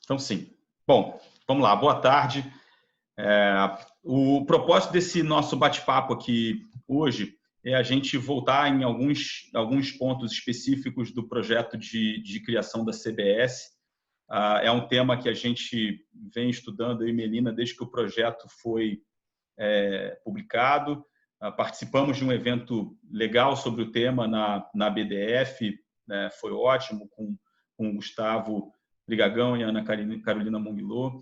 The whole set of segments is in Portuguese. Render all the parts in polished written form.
Então, sim. Bom, vamos lá. Boa tarde. O propósito desse nosso bate-papo aqui hoje é a gente voltar em alguns pontos específicos do projeto de criação da CBS. É um tema que a gente vem estudando, eu e Melina, desde que o projeto foi publicado. Participamos de um evento legal sobre o tema na BDF, né? Foi ótimo, com o Gustavo Brigagão e a Ana Carolina Monguilô.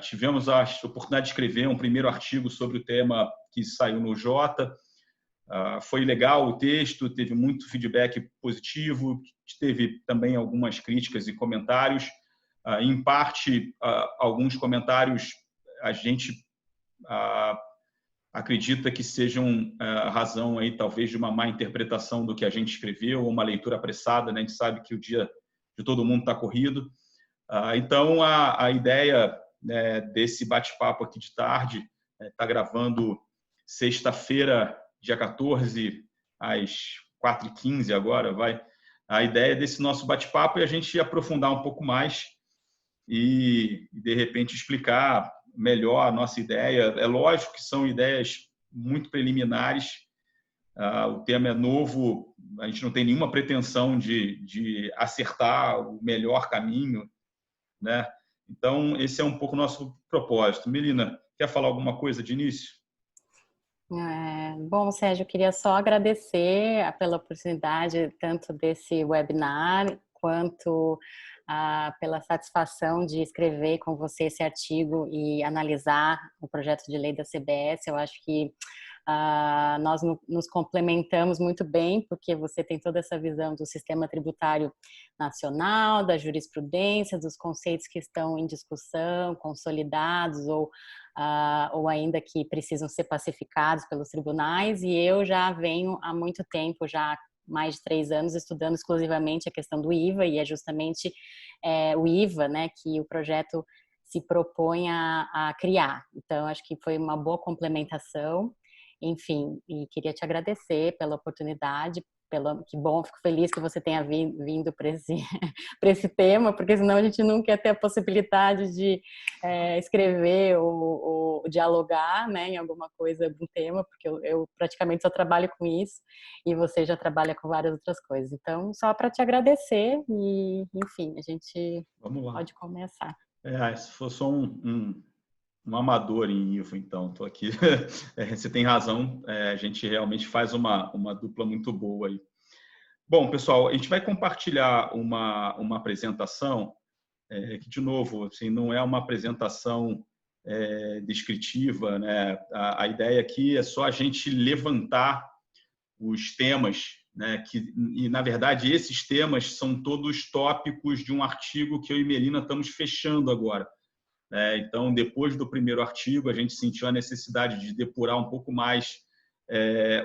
Tivemos a oportunidade de escrever um primeiro artigo sobre o tema que saiu no Jota. Foi legal o texto, teve muito feedback positivo, teve também algumas críticas e comentários. Em parte, alguns comentários a gente acredita que sejam razão aí talvez de uma má interpretação do que a gente escreveu, ou uma leitura apressada, né? A gente sabe que o dia de todo mundo está corrido. Então, a ideia desse bate-papo aqui de tarde, está gravando sexta-feira, dia 14, às 4h15 agora, vai. A ideia desse nosso bate-papo é a gente aprofundar um pouco mais e, de repente, explicar melhor a nossa ideia. É lógico que são ideias muito preliminares, o tema é novo, a gente não tem nenhuma pretensão de acertar o melhor caminho, né? Então, esse é um pouco o nosso propósito. Melina, quer falar alguma coisa de início? Bom, Sérgio, eu queria só agradecer pela oportunidade, tanto desse webinar, quanto pela satisfação de escrever com você esse artigo e analisar o projeto de lei da CBS. Eu acho que nós nos complementamos muito bem, porque você tem toda essa visão do sistema tributário nacional, da jurisprudência, dos conceitos que estão em discussão, consolidados ou ainda que precisam ser pacificados pelos tribunais, e eu já venho há muito tempo, já mais de 3 anos, estudando exclusivamente a questão do IVA, e é justamente o IVA, né, que o projeto se propõe a criar. Então, acho que foi uma boa complementação. Enfim, e queria te agradecer pela oportunidade, que bom, fico feliz que você tenha vindo para esse tema, porque senão a gente nunca ia ter a possibilidade de escrever ou dialogar, né, em alguma coisa do tema, porque eu praticamente só trabalho com isso e você já trabalha com várias outras coisas. Então, só para te agradecer e, enfim, a gente pode começar. Se for só um amador em IVA, então, estou aqui. Você tem razão, a gente realmente faz uma dupla muito boa aí. Bom, pessoal, a gente vai compartilhar uma apresentação que, de novo, assim, não é uma apresentação descritiva, né? A ideia aqui é só a gente levantar os temas, né? E, na verdade, esses temas são todos tópicos de um artigo que eu e Melina estamos fechando agora. Então, depois do primeiro artigo, a gente sentiu a necessidade de depurar um pouco mais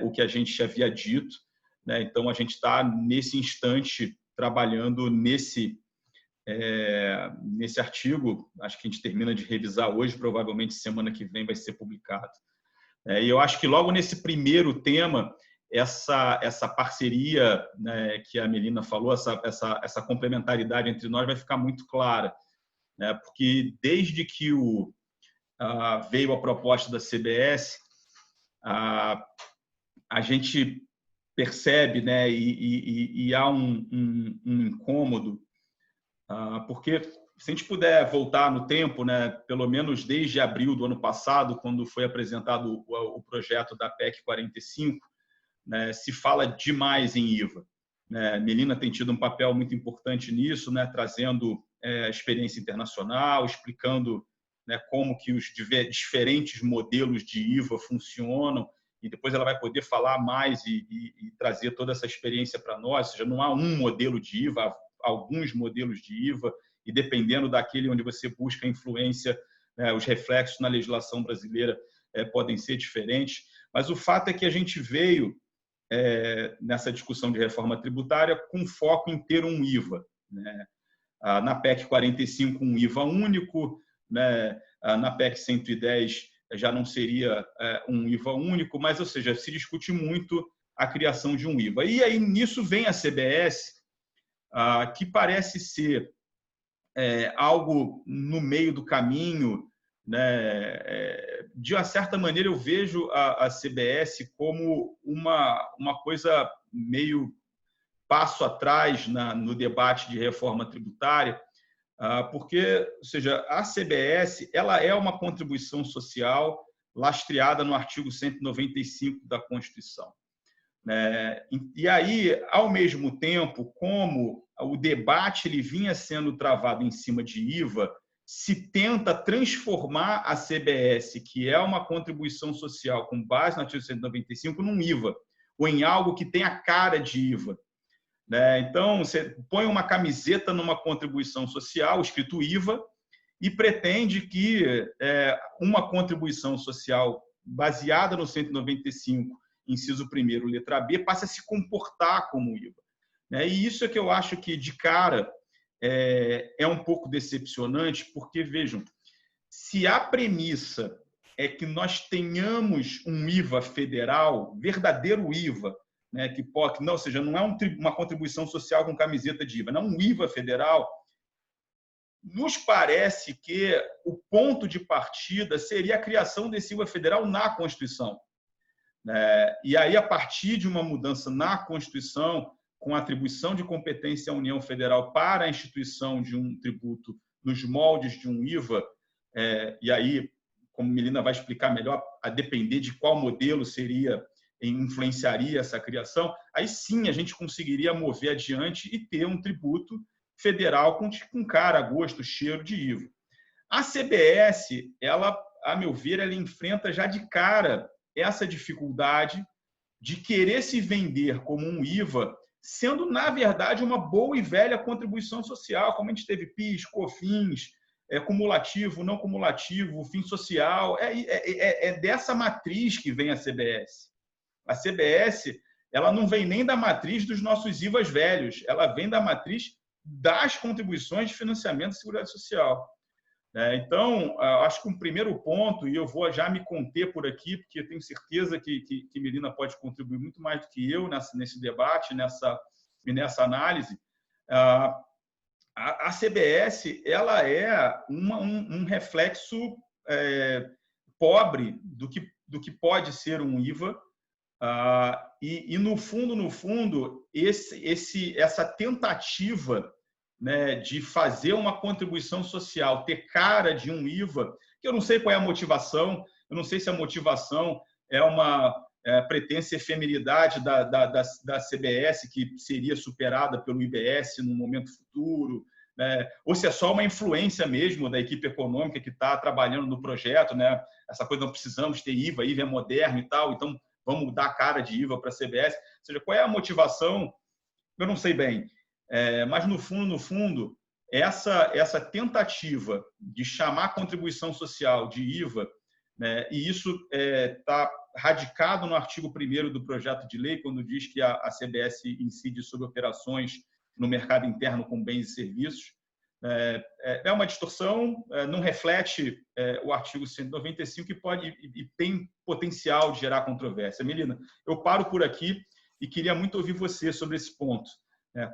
o que a gente havia dito, né? Então, a gente está, nesse instante, trabalhando nesse artigo. Acho que a gente termina de revisar hoje, provavelmente semana que vem vai ser publicado. E eu acho que logo nesse primeiro tema, essa parceria, né, que a Melina falou, essa complementaridade entre nós vai ficar muito clara, né? Porque desde que veio a proposta da CBS, a gente percebe, né, e há um incômodo, porque se a gente puder voltar no tempo, né, pelo menos desde abril do ano passado, quando foi apresentado o projeto da PEC 45, né, se fala demais em IVA. Né? Melina tem tido um papel muito importante nisso, né, trazendo experiência internacional, explicando, né, como que os diferentes modelos de IVA funcionam, e depois ela vai poder falar mais e trazer toda essa experiência para nós. Ou seja, não há um modelo de IVA, há alguns modelos de IVA, e dependendo daquele onde você busca influência, né, os reflexos na legislação brasileira podem ser diferentes. Mas o fato é que a gente veio nessa discussão de reforma tributária com foco em ter um IVA, né? Na PEC 45, um IVA único, né? Na PEC 110 já não seria um IVA único, mas, ou seja, se discute muito a criação de um IVA. E aí, nisso vem a CBS, que parece ser algo no meio do caminho, né? De uma certa maneira, eu vejo a CBS como uma coisa meio passo atrás no debate de reforma tributária, porque, ou seja, a CBS ela é uma contribuição social lastreada no artigo 195 da Constituição. E aí, ao mesmo tempo, como o debate ele vinha sendo travado em cima de IVA, se tenta transformar a CBS, que é uma contribuição social com base no artigo 195, num IVA, ou em algo que tem a cara de IVA. Então, você põe uma camiseta numa contribuição social, escrito IVA, e pretende que uma contribuição social baseada no 195, inciso 1º, letra B, passe a se comportar como IVA. E isso é que eu acho que, de cara, é um pouco decepcionante, porque, vejam, se a premissa é que nós tenhamos um IVA federal, verdadeiro IVA, que pode, não, ou seja, não é uma contribuição social com camiseta de IVA, não um IVA federal, nos parece que o ponto de partida seria a criação desse IVA federal na Constituição. E aí, a partir de uma mudança na Constituição, com a atribuição de competência à União Federal para a instituição de um tributo nos moldes de um IVA, e aí, como Melina vai explicar melhor, a depender de qual modelo influenciaria essa criação, aí sim a gente conseguiria mover adiante e ter um tributo federal com cara, gosto, cheiro de IVA. A CBS, ela, a meu ver, ela enfrenta já de cara essa dificuldade de querer se vender como um IVA, sendo, na verdade, uma boa e velha contribuição social, como a gente teve PIS, COFINS, cumulativo, não cumulativo, fim social. É dessa matriz que vem a CBS. A CBS ela não vem nem da matriz dos nossos IVAs velhos, ela vem da matriz das contribuições de financiamento da Seguridade Social. Então, acho que um primeiro ponto, e eu vou já me conter por aqui, porque eu tenho certeza que Melina pode contribuir muito mais do que eu nesse debate, nessa análise. A CBS ela é um reflexo pobre do que pode ser um IVA, e no fundo, essa tentativa, de fazer uma contribuição social, ter cara de um IVA, que eu não sei qual é a motivação, eu não sei se a motivação é uma pretensa efemeridade da CBS, que seria superada pelo IBS no momento futuro, ou se é só uma influência mesmo da equipe econômica que está trabalhando no projeto, essa coisa, não precisamos ter IVA é moderno e tal, então vamos dar cara de IVA para a CBS. Ou seja, qual é a motivação? Eu não sei bem. Mas, no fundo, essa tentativa de chamar a contribuição social de IVA, e isso está radicado no artigo 1º do projeto de lei, quando diz que a CBS incide sobre operações no mercado interno com bens e serviços. É uma distorção, não reflete o artigo 195 e tem potencial de gerar controvérsia. Melina, eu paro por aqui e queria muito ouvir você sobre esse ponto.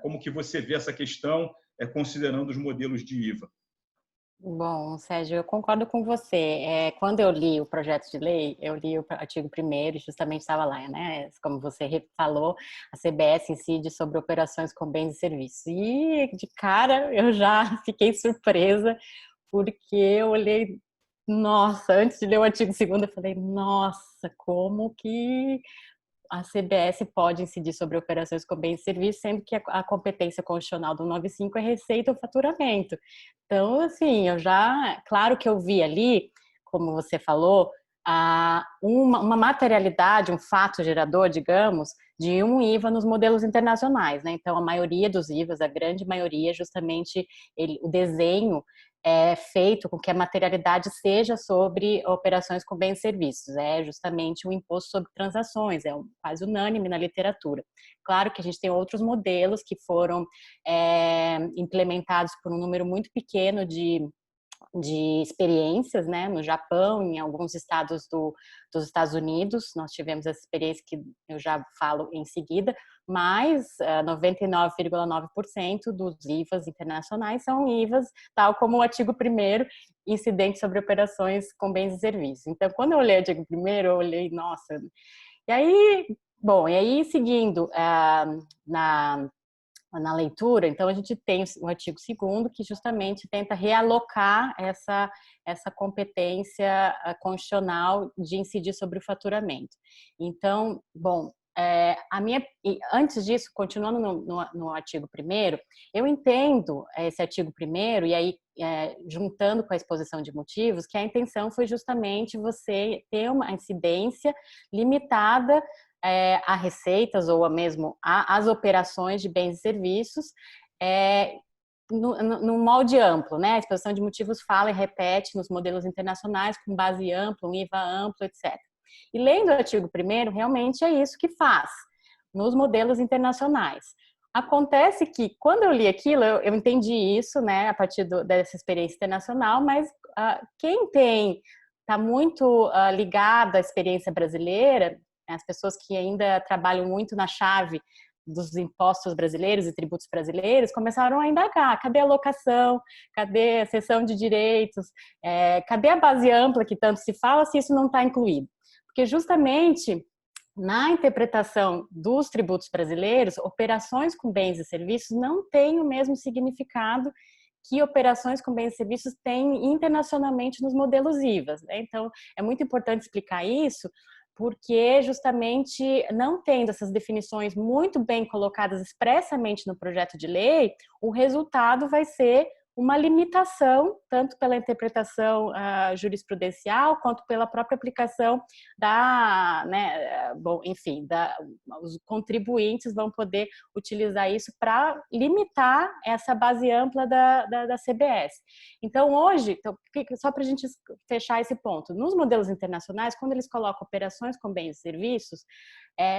Como que você vê essa questão, considerando os modelos de IVA? Bom, Sérgio, eu concordo com você. Quando eu li o projeto de lei, eu li o artigo 1º e justamente estava lá, como você falou, a CBS incide sobre operações com bens e serviços. E, de cara, eu já fiquei surpresa, porque eu olhei, nossa, antes de ler o artigo 2º, eu falei, nossa, como que a CBS pode incidir sobre operações com bens e serviços, sendo que a competência constitucional do 95 é receita ou faturamento. Então, assim, claro que eu vi ali, como você falou, uma materialidade, um fato gerador, digamos, de um IVA nos modelos internacionais, Então, a maioria dos IVAs, a grande maioria, justamente o desenho é feito com que a materialidade seja sobre operações com bens e serviços. É justamente um imposto sobre transações, quase unânime na literatura. Claro que a gente tem outros modelos que foram implementados por um número muito pequeno de de experiências, né, no Japão, em alguns estados dos Estados Unidos. Nós tivemos essa experiência que eu já falo em seguida, mas 99,9% dos IVAs internacionais são IVAs, tal como o artigo 1º, incidente sobre operações com bens e serviços. Então, quando eu olhei o artigo 1º, eu olhei, nossa... E aí, seguindo na leitura, então a gente tem o artigo 2º, que justamente tenta realocar essa competência constitucional de incidir sobre o faturamento. Então, bom, antes disso, continuando no artigo 1º, eu entendo esse artigo 1º, e aí juntando com a exposição de motivos, que a intenção foi justamente você ter uma incidência limitada a receitas ou mesmo às operações de bens e serviços num molde amplo, né? A exposição de motivos fala e repete nos modelos internacionais com base ampla, um IVA amplo, etc. E lendo o artigo 1º, realmente é isso que faz nos modelos internacionais. Acontece que, quando eu li aquilo, eu entendi isso, né, a partir dessa experiência internacional, mas quem está muito ligado à experiência brasileira, as pessoas que ainda trabalham muito na chave dos impostos brasileiros e tributos brasileiros, começaram a indagar, cadê a alocação, cadê a cessão de direitos, cadê a base ampla que tanto se fala, se isso não está incluído? Porque justamente na interpretação dos tributos brasileiros, operações com bens e serviços não têm o mesmo significado que operações com bens e serviços têm internacionalmente nos modelos IVAs, né? Então, é muito importante explicar isso, porque justamente não tendo essas definições muito bem colocadas expressamente no projeto de lei, o resultado vai ser uma limitação, tanto pela interpretação jurisprudencial, quanto pela própria aplicação os contribuintes vão poder utilizar isso para limitar essa base ampla da CBS. Então, hoje, só para a gente fechar esse ponto, nos modelos internacionais, quando eles colocam operações com bens e serviços,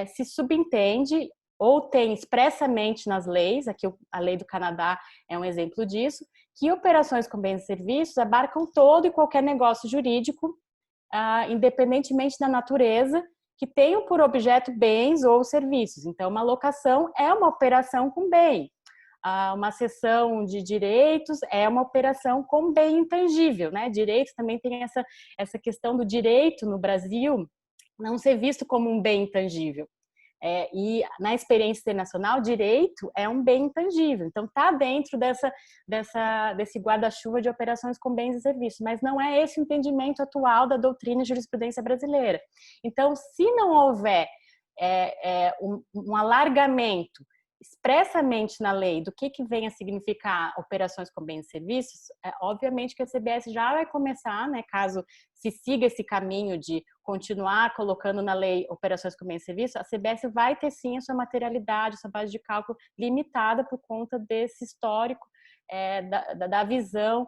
se subentende ou tem expressamente nas leis, aqui a lei do Canadá é um exemplo disso, que operações com bens e serviços abarcam todo e qualquer negócio jurídico, independentemente da natureza, que tenham por objeto bens ou serviços. Então, uma locação é uma operação com bem. Uma cessão de direitos é uma operação com bem intangível, né? Direitos também tem essa questão do direito no Brasil não ser visto como um bem intangível. E na experiência internacional, direito é um bem intangível. Então, está dentro desse guarda-chuva de operações com bens e serviços, mas não é esse o entendimento atual da doutrina e jurisprudência brasileira. Então, se não houver um alargamento expressamente na lei do que vem a significar operações com bens e serviços, obviamente que a CBS já vai começar, né, caso se siga esse caminho de continuar colocando na lei operações com bens e serviços, a CBS vai ter sim a sua materialidade, a sua base de cálculo limitada por conta desse histórico da visão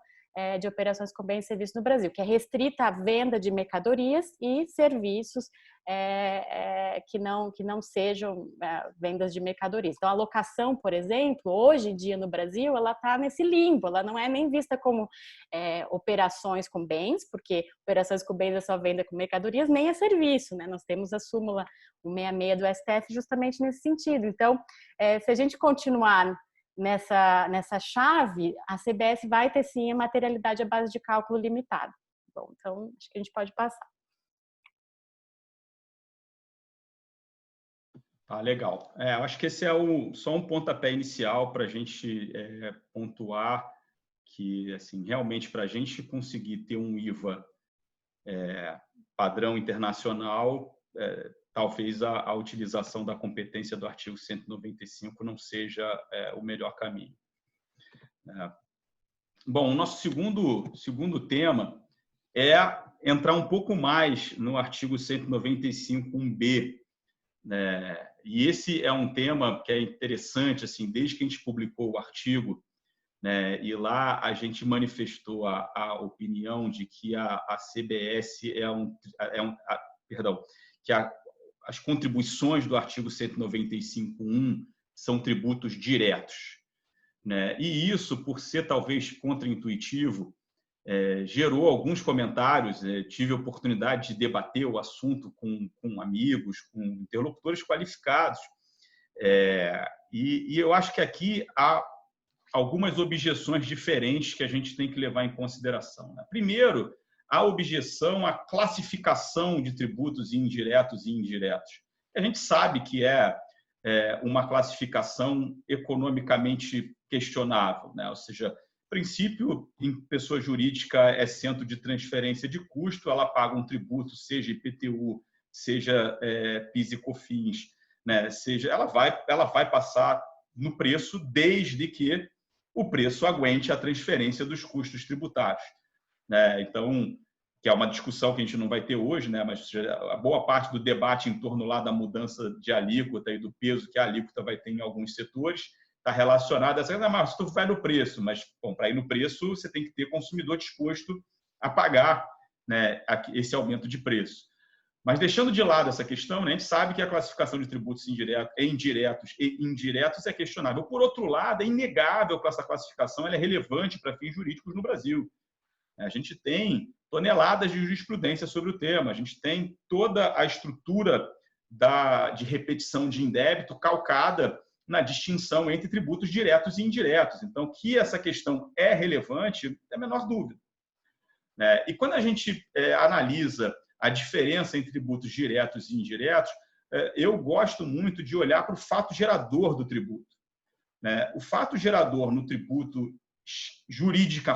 de operações com bens e serviços no Brasil, que é restrita à venda de mercadorias e serviços que não sejam vendas de mercadorias. Então, a locação, por exemplo, hoje em dia no Brasil, ela está nesse limbo, ela não é nem vista como operações com bens, porque operações com bens é só venda com mercadorias, nem é serviço, né? Nós temos a súmula 166 do STF justamente nesse sentido. Então, se a gente continuar nessa chave, a CBS vai ter sim a materialidade à base de cálculo limitada. Bom, então acho que a gente pode passar. Legal. Eu acho que esse é só um pontapé inicial para a gente pontuar que, assim, realmente para a gente conseguir ter um IVA padrão internacional, talvez a utilização da competência do artigo 195 não seja o melhor caminho. Bom, o nosso segundo tema é entrar um pouco mais no artigo 195.1b, né? E esse é um tema que é interessante, assim, desde que a gente publicou o artigo, né, e lá a gente manifestou a opinião de que a CBS que as contribuições do artigo 195.1 são tributos diretos, né? E isso, por ser talvez contraintuitivo, gerou alguns comentários, tive a oportunidade de debater o assunto com amigos, com interlocutores qualificados, e eu acho que aqui há algumas objeções diferentes que a gente tem que levar em consideração, né? Primeiro, a objeção à classificação de tributos indiretos e indiretos. A gente sabe que é uma classificação economicamente questionável, né? Ou seja, princípio, em pessoa jurídica é centro de transferência de custo, ela paga um tributo, seja IPTU, seja PIS e COFINS, né? Seja, ela vai passar no preço desde que o preço aguente a transferência dos custos tributários, né? Então, que é uma discussão que a gente não vai ter hoje, né? Mas a boa parte do debate em torno lá da mudança de alíquota e do peso que a alíquota vai ter em alguns setores está relacionado a essa coisa, mas tu vai no preço, mas para ir no preço você tem que ter consumidor disposto a pagar, né, esse aumento de preço. Mas deixando de lado essa questão, né, a gente sabe que a classificação de tributos indiretos e indiretos é questionável. Por outro lado, é inegável que essa classificação ela é relevante para fins jurídicos no Brasil. A gente tem toneladas de jurisprudência sobre o tema, a gente tem toda a estrutura de repetição de indébito calcada na distinção entre tributos diretos e indiretos. Então, que essa questão é relevante, é a menor dúvida. E quando a gente analisa a diferença entre tributos diretos e indiretos, eu gosto muito de olhar para o fato gerador do tributo. O fato gerador no tributo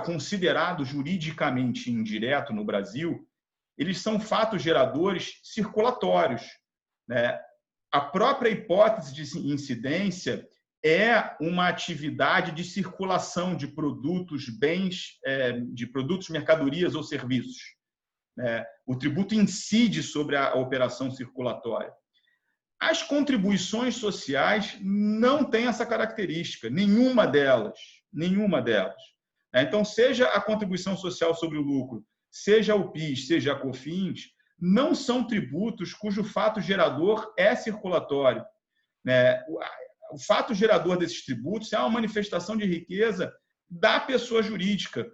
considerado juridicamente indireto no Brasil, eles são fatos geradores circulatórios. A própria hipótese de incidência é uma atividade de circulação de produtos, bens, de produtos, mercadorias ou serviços. O tributo incide sobre a operação circulatória. As contribuições sociais não têm essa característica, nenhuma delas. Então, seja a contribuição social sobre o lucro, seja o PIS, seja a COFINS, não são tributos cujo fato gerador é circulatório. O fato gerador desses tributos é uma manifestação de riqueza da pessoa jurídica.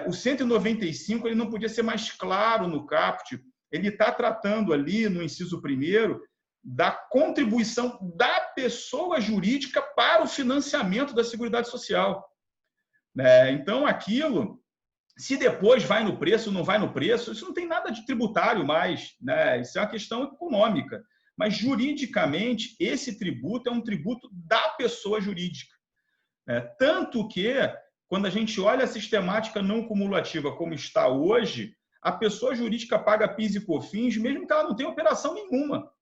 O 195 ele não podia ser mais claro no caput, ele está tratando ali, no inciso 1º, da contribuição da pessoa jurídica para o financiamento da Seguridade Social. Então, aquilo, se depois vai no preço ou não vai no preço, isso não tem nada de tributário mais, isso é uma questão econômica. Mas, juridicamente, esse tributo é um tributo da pessoa jurídica. Tanto que, quando a gente olha a sistemática não cumulativa como está hoje, a pessoa jurídica paga PIS e COFINS, mesmo que ela não tenha operação nenhuma.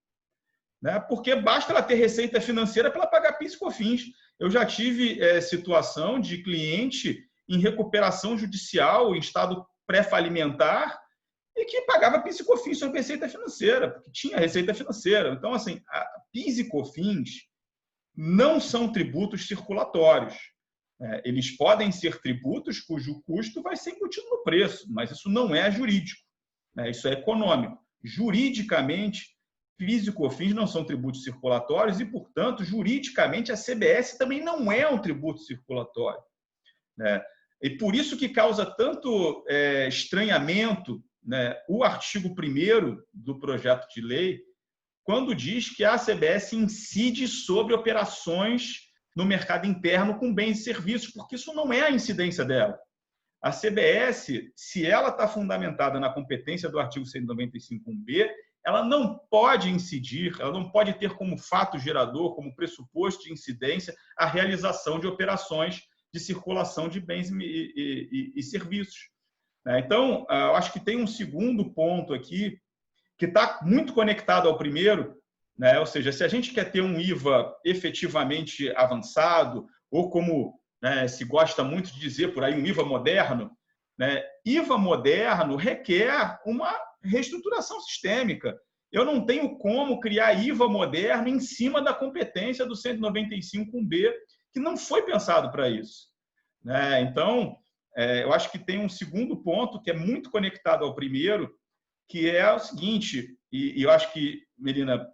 Porque basta ela ter receita financeira para ela pagar PIS e COFINS. Eu já tive situação de cliente em recuperação judicial, em estado pré-falimentar, e que pagava PIS e COFINS sobre receita financeira, porque tinha receita financeira. Então, assim, a PIS e COFINS não são tributos circulatórios. Eles podem ser tributos cujo custo vai ser embutido no preço, mas isso não é jurídico, isso é econômico. Juridicamente, PIS e COFINS não são tributos circulatórios e, portanto, juridicamente, a CBS também não é um tributo circulatório. E por isso que causa tanto estranhamento o artigo 1º do projeto de lei, quando diz que a CBS incide sobre operações no mercado interno com bens e serviços, porque isso não é a incidência dela. A CBS, se ela está fundamentada na competência do artigo 195.1b, ela não pode incidir, ela não pode ter como fato gerador, como pressuposto de incidência, a realização de operações de circulação de bens e serviços. Então, eu acho que tem um segundo ponto aqui que está muito conectado ao primeiro, ou seja, se a gente quer ter um IVA efetivamente avançado, ou como se gosta muito de dizer por aí, um IVA moderno, IVA moderno requer uma reestruturação sistêmica. Eu não tenho como criar IVA moderno em cima da competência do 195.1b, que não foi pensado para isso. Então, eu acho que tem um segundo ponto que é muito conectado ao primeiro, que é o seguinte, e eu acho que, Melina,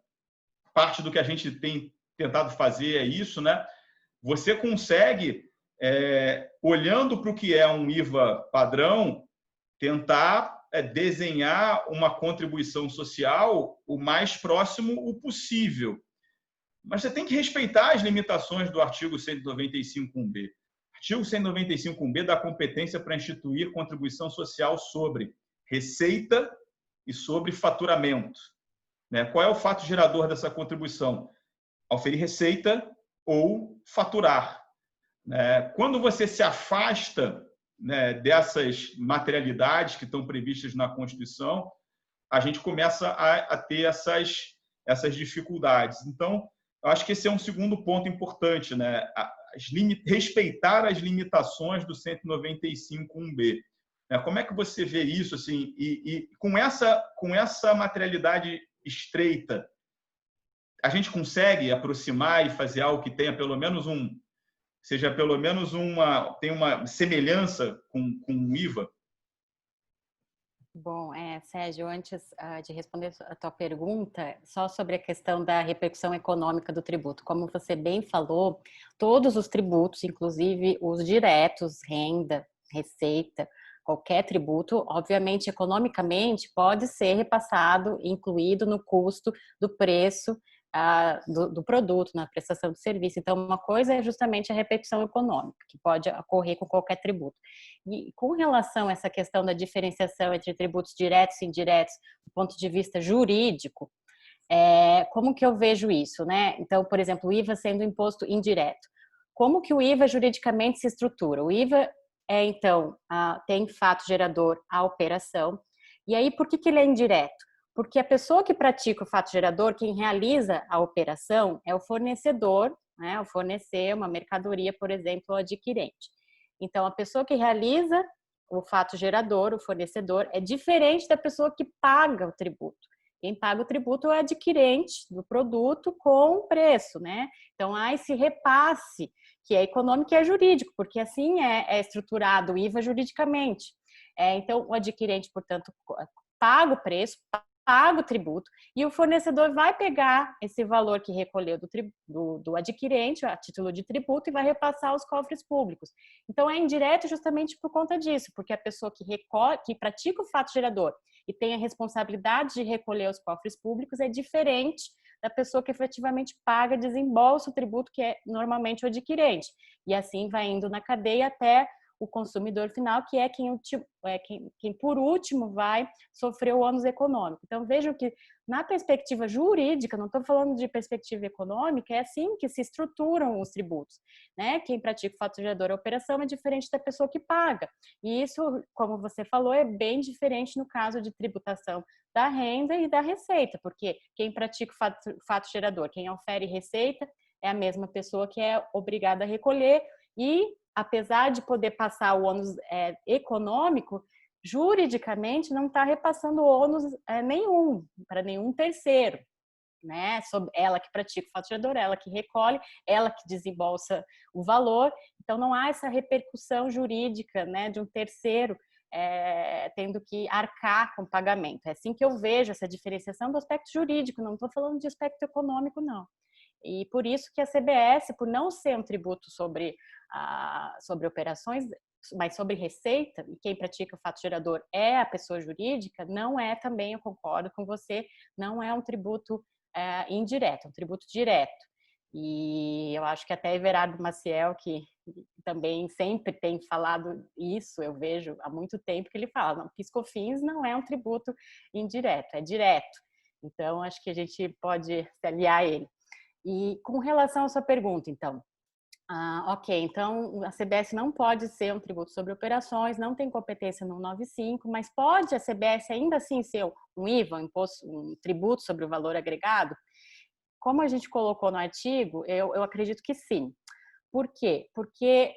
parte do que a gente tem tentado fazer é isso, Você consegue, olhando para o que é um IVA padrão, tentar desenhar uma contribuição social o mais próximo o possível. Mas você tem que respeitar as limitações do artigo 195.1b. O artigo 195.1b dá competência para instituir contribuição social sobre receita e sobre faturamento. Qual é o fato gerador dessa contribuição? Oferir receita ou faturar. Quando você se afasta dessas materialidades que estão previstas na Constituição, a gente começa a ter essas dificuldades. Então, eu acho que esse é um segundo ponto importante, respeitar as limitações do 195.1b. Como é que você vê isso? Assim, e com essa materialidade estreita, a gente consegue aproximar e fazer algo que tenha pelo menos tem uma semelhança com o IVA? Bom, Sérgio, antes de responder a tua pergunta, só sobre a questão da repercussão econômica do tributo. Como você bem falou, todos os tributos, inclusive os diretos, renda, receita, qualquer tributo, obviamente, economicamente, pode ser repassado, incluído no custo do preço do produto, na prestação de serviço. Então, uma coisa é justamente a repercussão econômica, que pode ocorrer com qualquer tributo. E com relação a essa questão da diferenciação entre tributos diretos e indiretos, do ponto de vista jurídico, como que eu vejo isso, Então, por exemplo, o IVA sendo imposto indireto. Como que o IVA juridicamente se estrutura? O IVA então, tem fato gerador a operação. E aí, por que ele é indireto? Porque a pessoa que pratica o fato gerador, quem realiza a operação, é o fornecedor, ao fornecer uma mercadoria, por exemplo, ao adquirente. Então, a pessoa que realiza o fato gerador, o fornecedor, é diferente da pessoa que paga o tributo. Quem paga o tributo é o adquirente do produto com o preço, Então, há esse repasse, que é econômico e é jurídico, porque assim é estruturado o IVA juridicamente. Então, o adquirente, portanto, paga o preço, paga o tributo, e o fornecedor vai pegar esse valor que recolheu do adquirente, a título de tributo, e vai repassar aos cofres públicos. Então, é indireto justamente por conta disso, porque a pessoa que pratica o fato gerador e tem a responsabilidade de recolher aos cofres públicos é diferente da pessoa que efetivamente paga, desembolsa o tributo, que é normalmente o adquirente. E assim vai indo na cadeia até o consumidor final, que é quem por último vai sofrer o ônus econômico. Então, vejam que na perspectiva jurídica, não estou falando de perspectiva econômica, é assim que se estruturam os tributos, Quem pratica o fato gerador da operação é diferente da pessoa que paga. E isso, como você falou, é bem diferente no caso de tributação da renda e da receita, porque quem pratica o fato gerador, quem ofere receita, é a mesma pessoa que é obrigada a recolher e, apesar de poder passar o ônus econômico, juridicamente não está repassando ônus nenhum para nenhum terceiro, Sobre ela que pratica o fato gerador, ela que recolhe, ela que desembolsa o valor. Então, não há essa repercussão jurídica, de um terceiro tendo que arcar com o pagamento. É assim que eu vejo essa diferenciação do aspecto jurídico, não estou falando de aspecto econômico, não. E por isso que a CBS, por não ser um tributo sobre operações, mas sobre receita, e quem pratica o fato gerador é a pessoa jurídica, não é também, eu concordo com você, não é um tributo indireto, é um tributo direto. E eu acho que até Everardo Maciel, que também sempre tem falado isso, eu vejo há muito tempo que ele fala, não, PIS/COFINS não é um tributo indireto, é direto. Então, acho que a gente pode se aliar a ele. E com relação à sua pergunta, então, ok, então a CBS não pode ser um tributo sobre operações, não tem competência no 95, mas pode a CBS ainda assim ser um IVA, um tributo sobre o valor agregado? Como a gente colocou no artigo, eu acredito que sim. Por quê? Porque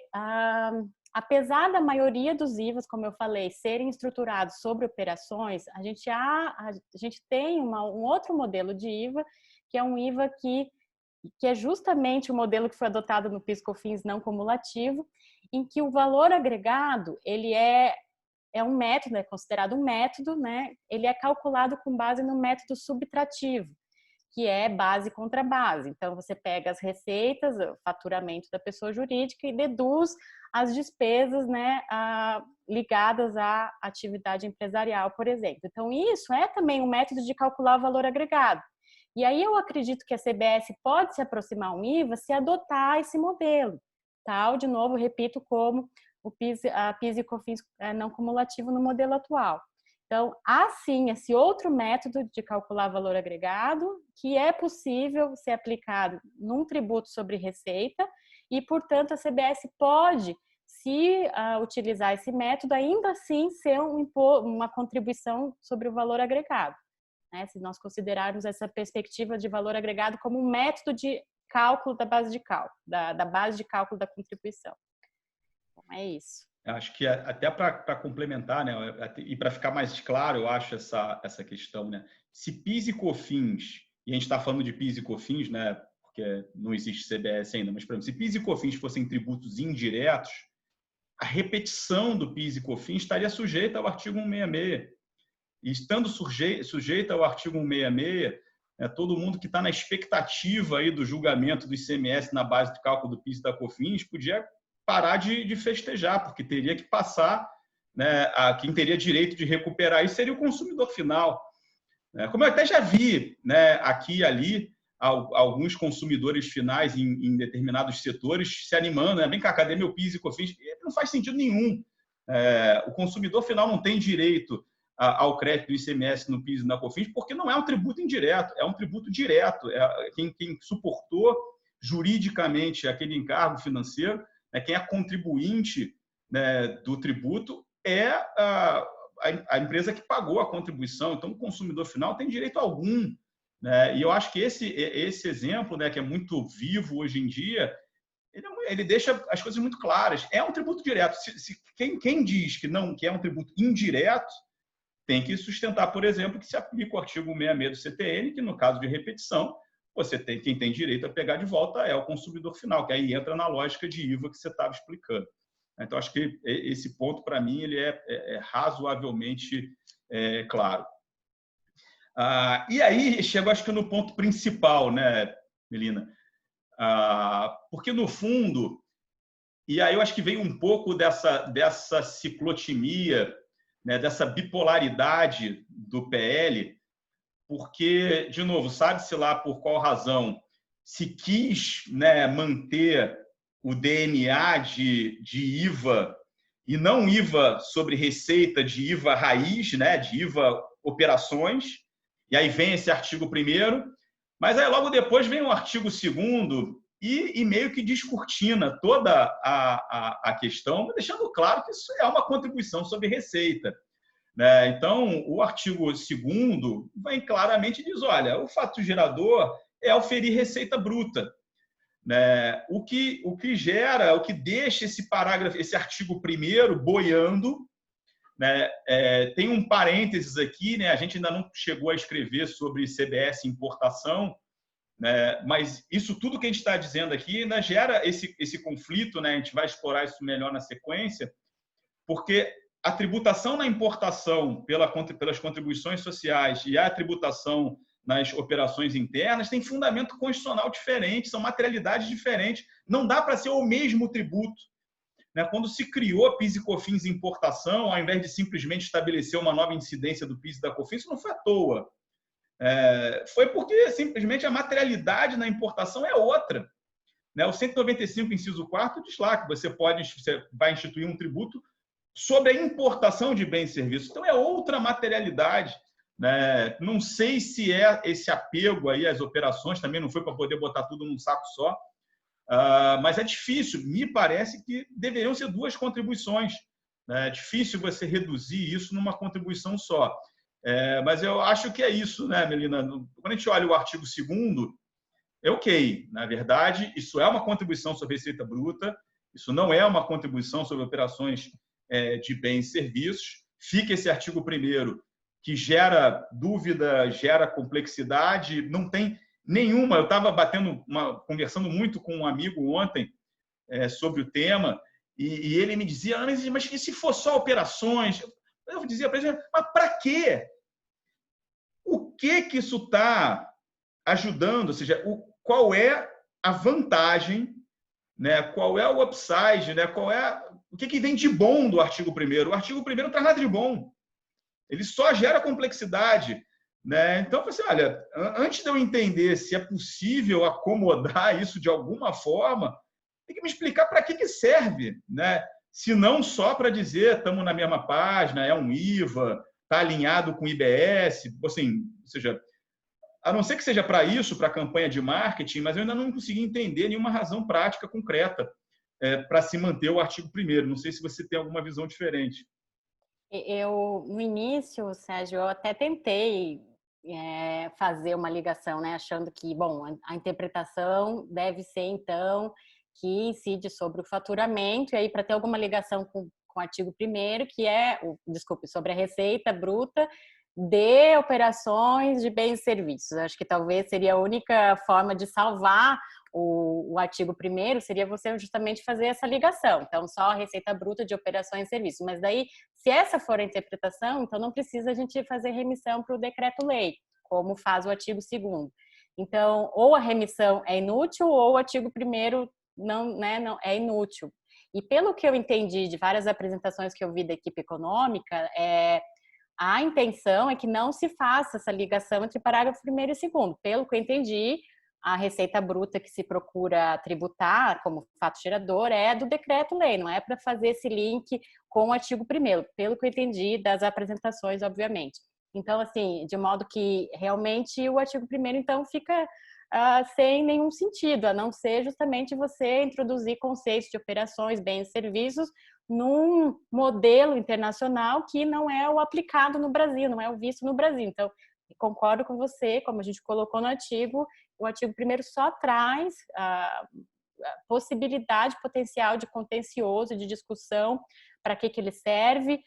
apesar da maioria dos IVAs, como eu falei, serem estruturados sobre operações, a gente tem um outro modelo de IVA, que é um IVA que é justamente o modelo que foi adotado no PIS/COFINS não cumulativo, em que o valor agregado, ele é um método, é considerado um método, Ele é calculado com base no método subtrativo, que é base contra base. Então, você pega as receitas, o faturamento da pessoa jurídica e deduz as despesas, né, ligadas à atividade empresarial, por exemplo. Então, isso é também um método de calcular o valor agregado. E aí eu acredito que a CBS pode se aproximar ao IVA se adotar esse modelo, tal, de novo, repito, como a PIS e COFINS não cumulativo no modelo atual. Então, há sim esse outro método de calcular valor agregado que é possível ser aplicado num tributo sobre receita e, portanto, a CBS pode, se utilizar esse método, ainda assim ser uma contribuição sobre o valor agregado, né? Se nós considerarmos essa perspectiva de valor agregado como um método de cálculo da base de cálculo, da base de cálculo da contribuição. Então, é isso. Acho que até para complementar, né, e para ficar mais claro, eu acho essa questão, né? Se PIS e COFINS, e a gente está falando de PIS e COFINS, né, porque não existe CBS ainda, mas, por exemplo, se PIS e COFINS fossem tributos indiretos, a repetição do PIS e COFINS estaria sujeita ao artigo 166. E estando sujeita ao artigo 166, todo mundo que está na expectativa aí do julgamento do ICMS na base de cálculo do PIS e da COFINS podia parar de festejar, porque teria que passar, né, quem teria direito de recuperar isso seria o consumidor final. Como eu até já vi, né, aqui e ali, alguns consumidores finais em determinados setores se animando, né? Vem cá, cadê meu PIS e COFINS? Não faz sentido nenhum. O consumidor final não tem direito ao crédito do ICMS no PIS e na COFINS, porque não é um tributo indireto, é um tributo direto. Quem suportou juridicamente aquele encargo financeiro, quem é contribuinte, né, do tributo é a empresa que pagou a contribuição. Então, o consumidor final tem direito algum, né? E eu acho que esse exemplo, né, que é muito vivo hoje em dia, ele deixa as coisas muito claras. É um tributo direto. Quem diz que é um tributo indireto tem que sustentar, por exemplo, que se aplica o artigo 166 do CTN, que no caso de repetição, quem tem direito a pegar de volta é o consumidor final, que aí entra na lógica de IVA que você estava explicando. Então, acho que esse ponto, para mim, ele é razoavelmente claro. E aí, chego, acho que no ponto principal, né, Melina? Porque, no fundo, e aí eu acho que vem um pouco dessa ciclotimia, né, dessa bipolaridade do PL, porque, de novo, sabe-se lá por qual razão se quis, né, manter o DNA de IVA, e não IVA sobre receita, de IVA raiz, né, de IVA operações, e aí vem esse artigo 1º, mas aí logo depois vem o artigo 2º e meio que descortina toda a questão, deixando claro que isso é uma contribuição sobre receita. Então, o artigo 2º vem claramente e diz, olha, o fato gerador é oferir receita bruta. O que gera, o que deixa esse parágrafo, esse artigo 1º boiando, tem um parênteses aqui, né? A gente ainda não chegou a escrever sobre CBS importação, mas isso tudo que a gente está dizendo aqui ainda gera esse conflito, né? A gente vai explorar isso melhor na sequência, porque a tributação na importação pelas contribuições sociais e a tributação nas operações internas tem fundamento constitucional diferente, são materialidades diferentes. Não dá para ser o mesmo tributo. Quando se criou PIS e COFINS importação, ao invés de simplesmente estabelecer uma nova incidência do PIS e da COFINS, isso não foi à toa. Foi porque simplesmente a materialidade na importação é outra. O 195, inciso 4, diz lá que você vai instituir um tributo sobre a importação de bens e serviços. Então, é outra materialidade. Não sei se é esse apego aí às operações, também não foi para poder botar tudo num saco só, mas é difícil. Me parece que deveriam ser duas contribuições. É difícil você reduzir isso numa contribuição só. Mas eu acho que é isso, né, Melina? Quando a gente olha o artigo 2º, é ok. Na verdade, isso é uma contribuição sobre receita bruta, isso não é uma contribuição sobre operações de bens e serviços. Fica esse artigo 1º, que gera dúvida, gera complexidade, não tem nenhuma. Eu estava conversando muito com um amigo ontem sobre o tema, e ele me dizia, mas e se for só operações? Eu dizia para ele, mas para quê? O que isso está ajudando, ou seja, qual é a vantagem, né? Qual é o upside, né? O que vem de bom do artigo 1º? O artigo 1º não traz nada de bom. Ele só gera complexidade, né? Então, assim, olha, antes de eu entender se é possível acomodar isso de alguma forma, tem que me explicar para que serve, né? Se não só para dizer estamos na mesma página, é um IVA, está alinhado com o IBS, assim, ou seja, a não ser que seja para isso, para a campanha de marketing, mas eu ainda não consegui entender nenhuma razão prática concreta para se manter o artigo 1º. Não sei se você tem alguma visão diferente. No início, Sérgio, eu até tentei fazer uma ligação, né, achando que, bom, a interpretação deve ser, então, que incide sobre o faturamento, e aí para ter alguma ligação com o artigo 1º, que é, sobre a receita bruta de operações de bens e serviços. Acho que talvez seria a única forma de salvar o artigo 1º, seria você justamente fazer essa ligação. Então, só a receita bruta de operações e serviços. Mas daí, se essa for a interpretação, então não precisa a gente fazer remissão para o decreto-lei, como faz o artigo 2º. Então, ou a remissão é inútil, ou o artigo 1º não é inútil. E pelo que eu entendi de várias apresentações que eu vi da equipe econômica, a intenção é que não se faça essa ligação entre parágrafo 1º e 2º. Pelo que eu entendi, a receita bruta que se procura tributar como fato gerador é do decreto-lei, não é para fazer esse link com o artigo 1º, pelo que eu entendi das apresentações, obviamente. Então, assim, de modo que realmente o artigo 1º, então, fica sem nenhum sentido, a não ser justamente você introduzir conceitos de operações, bens e serviços num modelo internacional que não é o aplicado no Brasil, não é o visto no Brasil. Então, concordo com você, como a gente colocou no artigo, o artigo 1º só traz a possibilidade potencial de contencioso, de discussão, para que ele serve,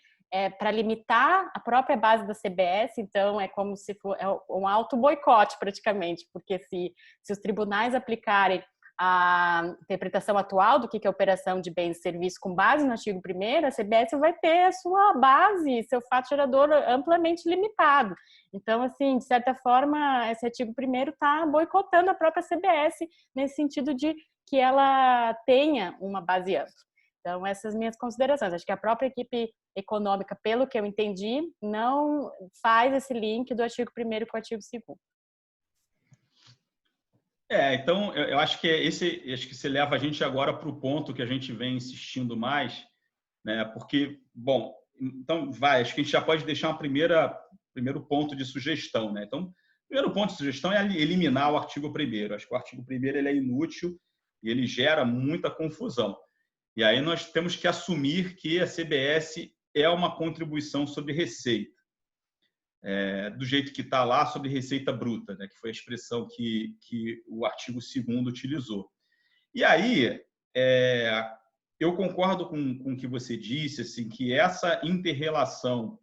para limitar a própria base da CBS, então é como se for um auto-boicote praticamente, porque se os tribunais aplicarem a interpretação atual do que é operação de bens e serviços com base no artigo 1º, a CBS vai ter a sua base, seu fato gerador amplamente limitado. Então, assim, de certa forma, esse artigo 1º está boicotando a própria CBS nesse sentido de que ela tenha uma base ampla. Então, essas minhas considerações. Acho que a própria equipe econômica, pelo que eu entendi, não faz esse link do artigo 1º com o artigo 2º. Então, eu acho que acho que você leva a gente agora para o ponto que a gente vem insistindo mais, né? Porque, bom, então acho que a gente já pode deixar primeiro ponto de sugestão, né? Então, o primeiro ponto de sugestão é eliminar o artigo 1º. Acho que o artigo 1º ele é inútil e ele gera muita confusão. E aí nós temos que assumir que a CBS é uma contribuição sobre receita. Do jeito que está lá, sobre receita bruta, né, que foi a expressão que o artigo 2º utilizou. E aí, eu concordo com o que você disse, assim, que essa inter-relação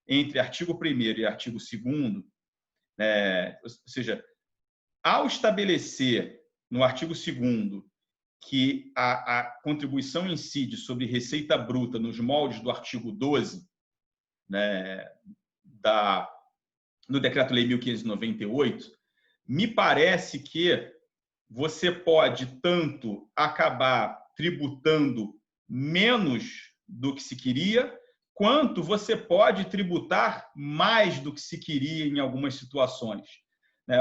entre artigo 1º e artigo 2º, ou seja, ao estabelecer no artigo 2º que a contribuição incide sobre receita bruta nos moldes do artigo 12, né, no Decreto-Lei 1598, me parece que você pode tanto acabar tributando menos do que se queria, quanto você pode tributar mais do que se queria em algumas situações.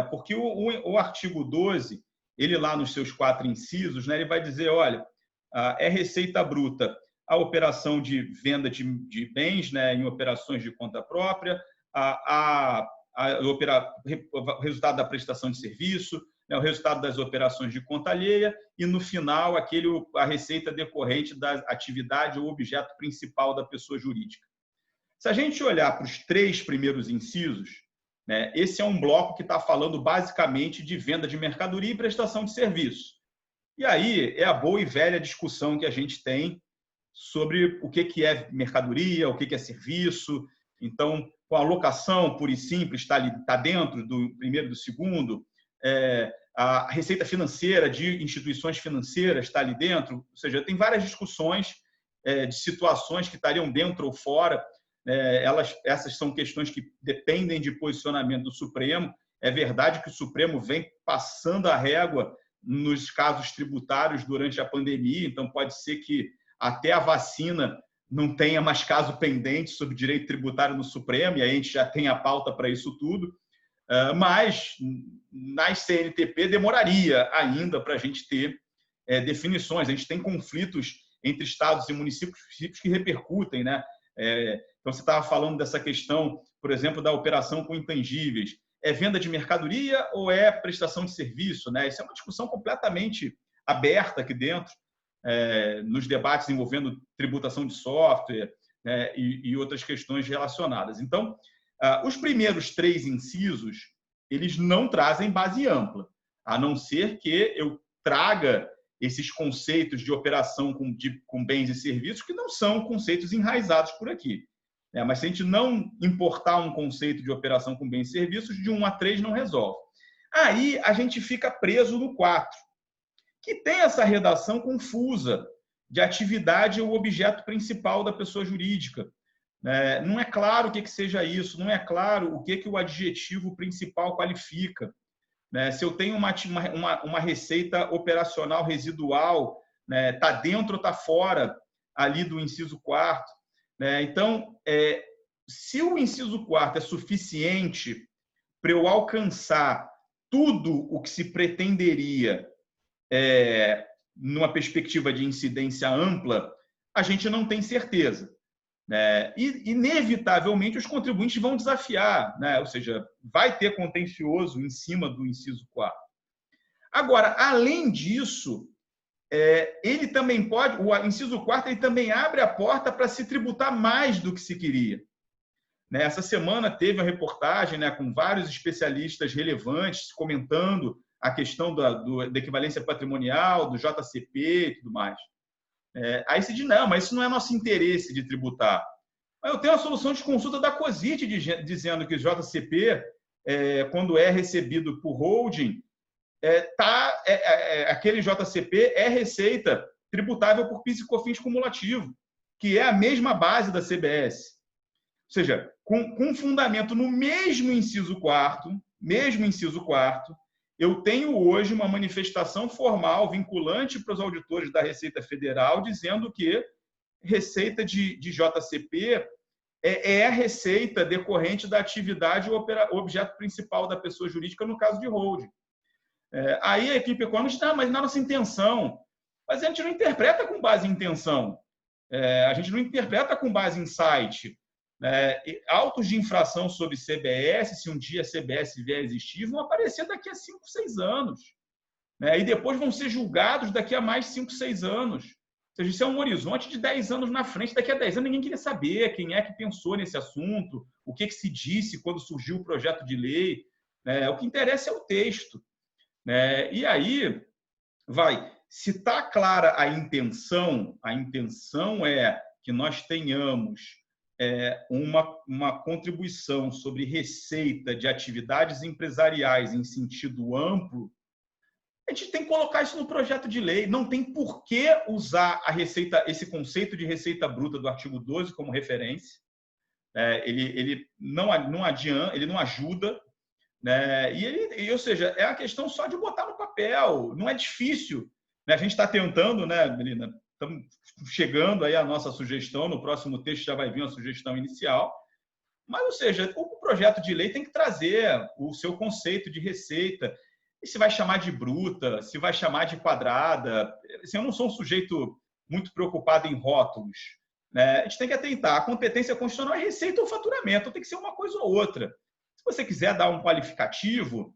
Porque o artigo 12, ele lá nos seus 4 incisos, ele vai dizer, olha, é receita bruta a operação de venda de bens, em operações de conta própria, o resultado da prestação de serviço, o resultado das operações de conta alheia e, no final, a receita decorrente da atividade ou objeto principal da pessoa jurídica. Se a gente olhar para os 3 primeiros incisos, esse é um bloco que está falando basicamente de venda de mercadoria e prestação de serviço. E aí é a boa e velha discussão que a gente tem sobre o que é mercadoria, o que é serviço. Então, com a locação pura e simples está dentro do 1º e do 2º, a receita financeira de instituições financeiras está ali dentro, ou seja, tem várias discussões de situações que estariam dentro ou fora. Essas são questões que dependem de posicionamento do Supremo É verdade que o Supremo vem passando a régua nos casos tributários durante a pandemia, então pode ser que até a vacina não tenha mais caso pendente sobre direito tributário no Supremo, e aí a gente já tem a pauta para isso tudo, mas nas CNTP demoraria ainda para a gente ter definições. A gente tem conflitos entre estados e municípios que repercutem, né? Então, você estava falando dessa questão, por exemplo, da operação com intangíveis. É venda de mercadoria ou é prestação de serviço, né? Isso é uma discussão completamente aberta aqui dentro, nos debates envolvendo tributação de software, né, e outras questões relacionadas. Então, os primeiros 3 incisos, eles não trazem base ampla, a não ser que eu traga esses conceitos de operação com bens e serviços que não são conceitos enraizados por aqui. Mas se a gente não importar um conceito de operação com bens e serviços, de 1 a 3 não resolve. Aí a gente fica preso no 4, que tem essa redação confusa de atividade ou objeto principal da pessoa jurídica. Não é claro o que seja isso, não é claro o que o adjetivo principal qualifica. Se eu tenho uma receita operacional residual, está dentro ou está fora ali do inciso 4º. Então, se o inciso 4º é suficiente para eu alcançar tudo o que se pretenderia numa perspectiva de incidência ampla, a gente não tem certeza. E, inevitavelmente, os contribuintes vão desafiar, ou seja, vai ter contencioso em cima do inciso 4º. Agora, além disso, ele também pode, o inciso 4º, ele também abre a porta para se tributar mais do que se queria. Essa semana teve uma reportagem com vários especialistas relevantes comentando a questão da equivalência patrimonial, do JCP e tudo mais. Aí se diz, não, mas isso não é nosso interesse de tributar. Mas eu tenho a solução de consulta da COSIT dizendo que o JCP, quando é recebido por holding, aquele JCP é receita tributável por PIS e COFINS cumulativo, que é a mesma base da CBS. Ou seja, com fundamento no mesmo inciso 4º, eu tenho hoje uma manifestação formal vinculante para os auditores da Receita Federal dizendo que receita de JCP é a receita decorrente da atividade ou objeto principal da pessoa jurídica no caso de holding. Aí a equipe econômica diz, mas na nossa intenção. Mas a gente não interpreta com base em intenção. A gente não interpreta com base em site. Autos de infração sobre CBS, se um dia a CBS vier a existir, vão aparecer daqui a 5, 6 anos. E depois vão ser julgados daqui a mais 5, 6 anos. Ou seja, isso é um horizonte de 10 anos na frente. Daqui a 10 anos ninguém queria saber quem é que pensou nesse assunto, o que se disse quando surgiu o projeto de lei. O que interessa é o texto. E aí, se está clara a intenção é que nós tenhamos uma contribuição sobre receita de atividades empresariais em sentido amplo, a gente tem que colocar isso no projeto de lei. Não tem por que usar esse conceito de receita bruta do artigo 12 como referência. Ele não adianta, ele não ajuda. Ou seja, é a questão só de botar no papel. Não é difícil. A gente está tentando, Melina? Estamos chegando aí à nossa sugestão. No próximo texto já vai vir uma sugestão inicial. Mas, ou seja, o projeto de lei tem que trazer o seu conceito de receita. E se vai chamar de bruta, se vai chamar de quadrada. Assim, eu não sou um sujeito muito preocupado em rótulos. A gente tem que atentar. A competência constitucional é receita ou faturamento. Tem que ser uma coisa ou outra. Se você quiser dar um qualificativo,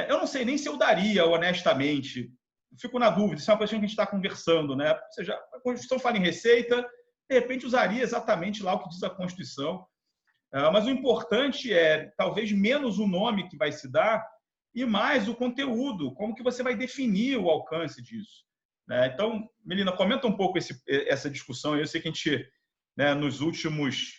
eu não sei nem se eu daria, honestamente. Fico na dúvida, isso é uma questão que a gente está conversando. Ou seja, a Constituição fala em receita, de repente usaria exatamente lá o que diz a Constituição. Mas o importante é, talvez, menos o nome que vai se dar e mais o conteúdo, como que você vai definir o alcance disso. Então, Melina, comenta um pouco essa discussão. Eu sei que a gente, nos últimos,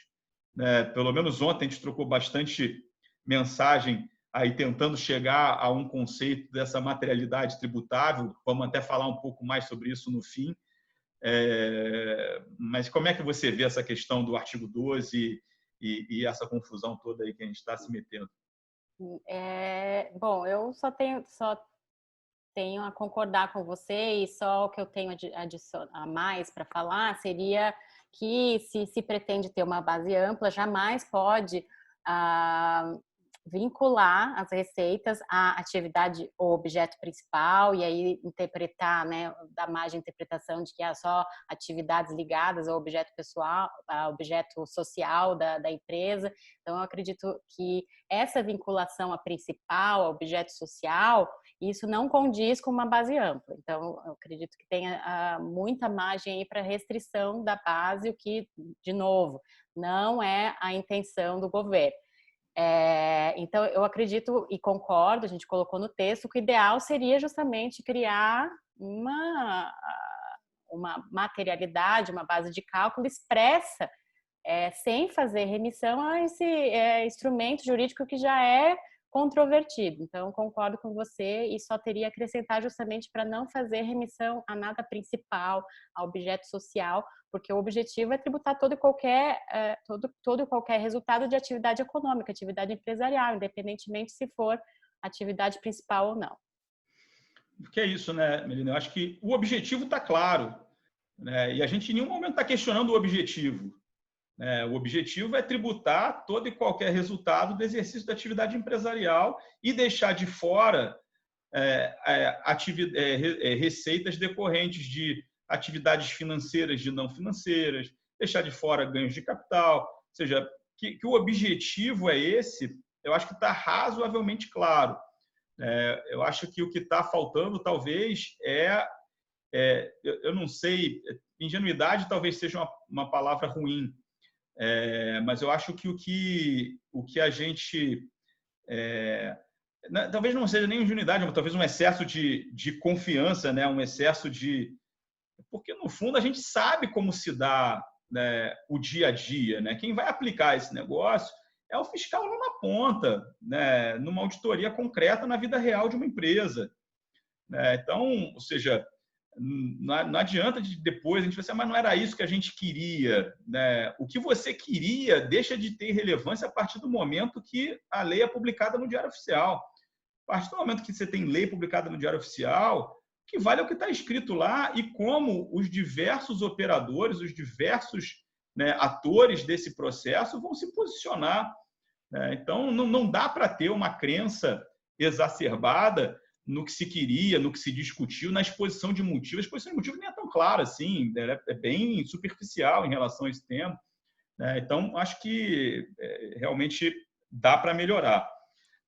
pelo menos ontem, a gente trocou bastante mensagem aí tentando chegar a um conceito dessa materialidade tributável. Vamos até falar um pouco mais sobre isso no fim. Mas como é que você vê essa questão do artigo 12 e essa confusão toda aí que a gente está se metendo? Bom, eu só tenho a concordar com você, e só o que eu tenho a mais para falar seria que se pretende ter uma base ampla, jamais pode vincular as receitas à atividade ou objeto principal, e aí interpretar, né, dar margem de interpretação de que há só atividades ligadas ao objeto pessoal, ao objeto social da empresa. Então, eu acredito que essa vinculação à principal, ao objeto social, isso não condiz com uma base ampla. Então, eu acredito que tenha muita margem aí para restrição da base, o que, de novo, não é a intenção do governo. Então, eu acredito e concordo, a gente colocou no texto, que o ideal seria justamente criar uma materialidade, uma base de cálculo expressa, sem fazer remissão a esse instrumento jurídico que já é controvertido. Então, concordo com você e só teria a acrescentar justamente para não fazer remissão a nada principal, a objeto social, porque o objetivo é tributar todo e qualquer resultado de atividade econômica, atividade empresarial, independentemente se for atividade principal ou não. Porque é isso, né, Melina? Eu acho que o objetivo está claro, né? E a gente em nenhum momento está questionando o objetivo. O objetivo é tributar todo e qualquer resultado do exercício da atividade empresarial e deixar de fora receitas decorrentes de atividades financeiras, de não financeiras, deixar de fora ganhos de capital. Ou seja, que o objetivo é esse, eu acho que está razoavelmente claro. Eu acho que o que está faltando, talvez, eu não sei, ingenuidade talvez seja uma palavra ruim, mas eu acho que o que a gente... talvez não seja nem ingenuidade, mas talvez um excesso de confiança, né? Um excesso de... Porque, no fundo, a gente sabe como se dá, né, o dia a dia, né? Quem vai aplicar esse negócio é o fiscal lá na ponta, né? Numa auditoria concreta na vida real de uma empresa, né? Então, ou seja, não adianta depois a gente pensar, mas não era isso que a gente queria, né? O que você queria deixa de ter relevância a partir do momento que a lei é publicada no Diário Oficial. A partir do momento que você tem lei publicada no Diário Oficial, o que vale é o que está escrito lá e como os diversos operadores, os diversos, né, atores desse processo vão se posicionar, né? Então, não dá para ter uma crença exacerbada no que se queria, no que se discutiu, na exposição de motivos. A exposição de motivos nem é tão clara assim, é bem superficial em relação a esse tema, né? Então, acho que realmente dá para melhorar.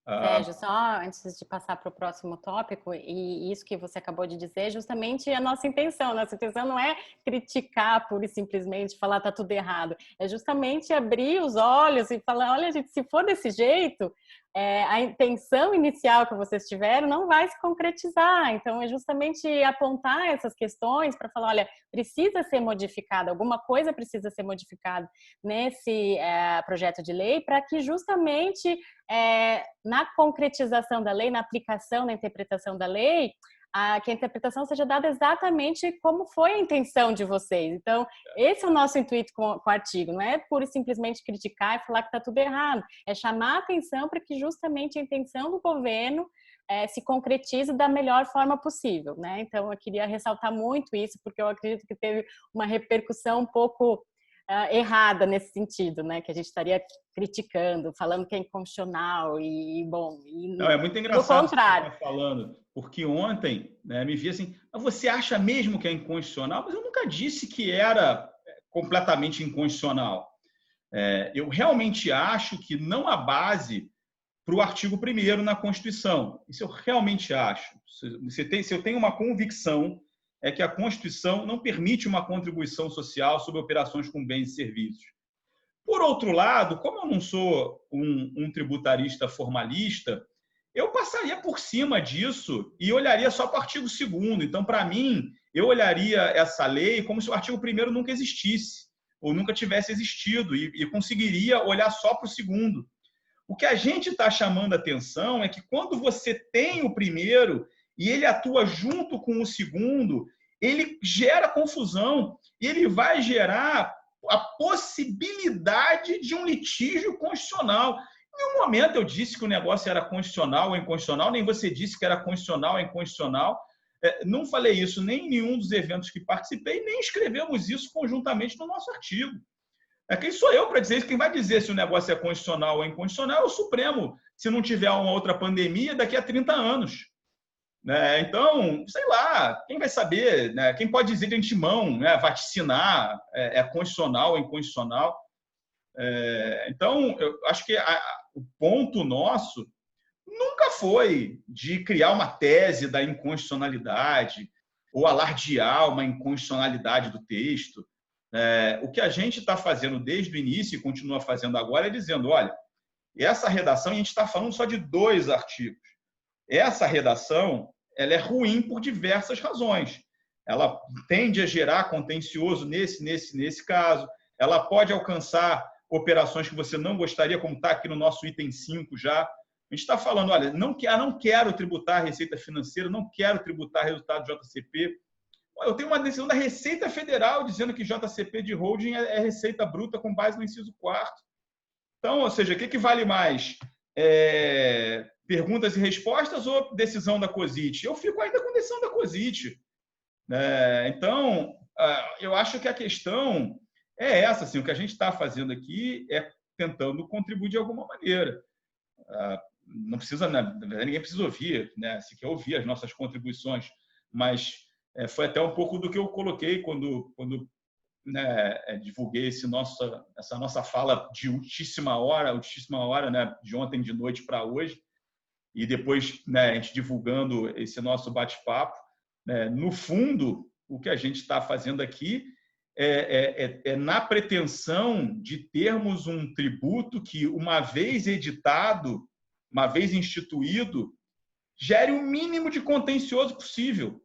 Sérgio, só antes de passar para o próximo tópico, e isso que você acabou de dizer, justamente a nossa intenção. Nossa intenção não é criticar pura e simplesmente, falar tá tudo errado. É justamente abrir os olhos e falar, olha, gente, se for desse jeito, a intenção inicial que vocês tiveram não vai se concretizar. Então, é justamente apontar essas questões para falar, olha, precisa ser modificada, alguma coisa precisa ser modificada nesse projeto de lei para que justamente na concretização da lei, na aplicação, na interpretação da lei, que a interpretação seja dada exatamente como foi a intenção de vocês. Então, esse é o nosso intuito com o artigo, não é pura e simplesmente criticar e falar que está tudo errado, é chamar a atenção para que justamente a intenção do governo se concretize da melhor forma possível, né? Então, eu queria ressaltar muito isso, porque eu acredito que teve uma repercussão um pouco errada nesse sentido, né? Que a gente estaria criticando, falando que é inconstitucional e bom... Não, é muito engraçado o que você está falando, porque ontem, né, me vi assim, você acha mesmo que é inconstitucional? Mas eu nunca disse que era completamente inconstitucional. Eu realmente acho que não há base para o artigo 1º na Constituição. Isso eu realmente acho. Se eu tenho uma convicção, é que a Constituição não permite uma contribuição social sobre operações com bens e serviços. Por outro lado, como eu não sou um tributarista formalista, eu passaria por cima disso e olharia só para o artigo 2º. Então, para mim, eu olharia essa lei como se o artigo 1º nunca existisse ou nunca tivesse existido e conseguiria olhar só para o 2º. O que a gente está chamando a atenção é que quando você tem o 1º e ele atua junto com o 2º, ele gera confusão e ele vai gerar a possibilidade de um litígio constitucional. Em nenhum momento eu disse que o negócio era constitucional ou inconstitucional, nem você disse que era constitucional ou inconstitucional. Não falei isso nem em nenhum dos eventos que participei, nem escrevemos isso conjuntamente no nosso artigo. Quem sou eu para dizer isso? Quem vai dizer se o negócio é constitucional ou inconstitucional é o Supremo, se não tiver uma outra pandemia daqui a 30 anos. Então, sei lá, quem vai saber? Quem pode dizer de antemão, vaticinar é constitucional ou inconstitucional? Então, eu acho que o ponto nosso nunca foi de criar uma tese da inconstitucionalidade ou alardear uma inconstitucionalidade do texto. O que a gente está fazendo desde o início e continua fazendo agora é dizendo, olha, essa redação, a gente está falando só de 2 artigos. Essa redação ela é ruim por diversas razões. Ela tende a gerar contencioso nesse caso. Ela pode alcançar operações que você não gostaria, como está aqui no nosso item 5 já. A gente está falando, olha, não quero tributar a receita financeira, não quero tributar resultado do JCP. Eu tenho uma decisão da Receita Federal dizendo que JCP de holding é receita bruta com base no inciso 4º. Então, ou seja, o que vale mais? Perguntas e respostas ou decisão da COSIT? Eu fico ainda com decisão da COSIT. Então, eu acho que a questão é essa. Assim, o que a gente está fazendo aqui é tentando contribuir de alguma maneira. Não precisa, ninguém precisa ouvir, se quer ouvir as nossas contribuições, mas foi até um pouco do que eu coloquei quando divulguei essa nossa fala de ultíssima hora, de ontem de noite para hoje, e depois a gente divulgando esse nosso bate-papo. No fundo, o que a gente está fazendo aqui é na pretensão de termos um tributo que, uma vez editado, uma vez instituído, gere o mínimo de contencioso possível.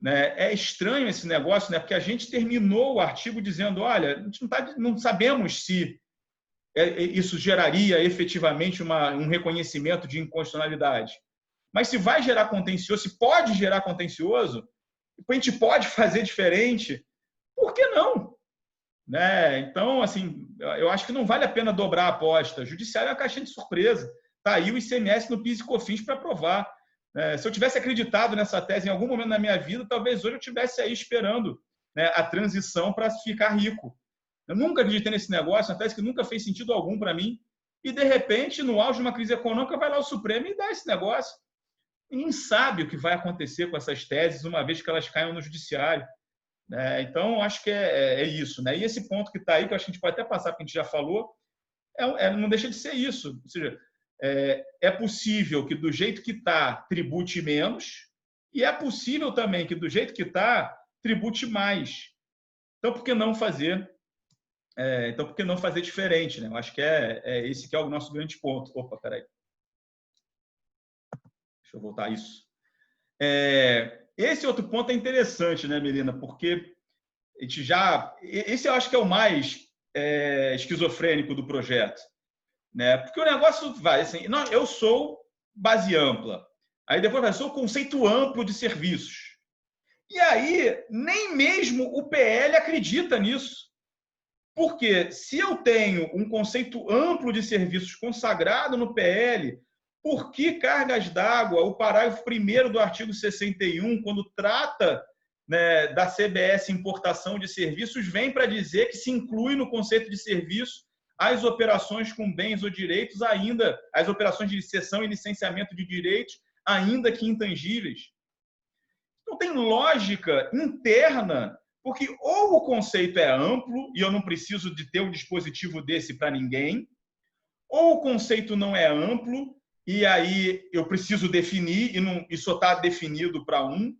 É estranho esse negócio, porque a gente terminou o artigo dizendo, olha, a gente não sabemos se isso geraria efetivamente um reconhecimento de inconstitucionalidade. Mas se vai gerar contencioso, se pode gerar contencioso, a gente pode fazer diferente, por que não? Então, assim, eu acho que não vale a pena dobrar a aposta. O judiciário é uma caixinha de surpresa. Está aí o ICMS no PIS e COFINS para provar. Se eu tivesse acreditado nessa tese em algum momento na minha vida, talvez hoje eu estivesse aí esperando a transição para ficar rico. Eu nunca acreditei nesse negócio, uma tese que nunca fez sentido algum para mim. E, de repente, no auge de uma crise econômica, vai lá o Supremo e dá esse negócio. Ninguém sabe o que vai acontecer com essas teses uma vez que elas caiam no judiciário. Então, acho que é isso. E esse ponto que está aí, que eu acho que a gente pode até passar, porque a gente já falou, não deixa de ser isso. Ou seja, é possível que, do jeito que está, tribute menos, e é possível também que, do jeito que está, tribute mais. Então, por que não fazer? Por que não fazer diferente? Eu acho que esse que é o nosso grande ponto. Opa, peraí. Deixa eu voltar a isso. Esse outro ponto é interessante, Melina, porque a gente esse eu acho que é o mais esquizofrênico do projeto. Porque o negócio vai assim, não, eu sou base ampla, aí depois vai, sou conceito amplo de serviços. E aí, nem mesmo o PL acredita nisso. Porque se eu tenho um conceito amplo de serviços consagrado no PL, por que cargas d'água, o parágrafo 1º do artigo 61, quando trata da CBS importação de serviços, vem para dizer que se inclui no conceito de serviço as operações com bens ou direitos, ainda as operações de cessão e licenciamento de direitos, ainda que intangíveis? Não tem lógica interna, porque ou o conceito é amplo e eu não preciso de ter um dispositivo desse para ninguém, ou o conceito não é amplo e aí eu preciso definir e só está definido para um,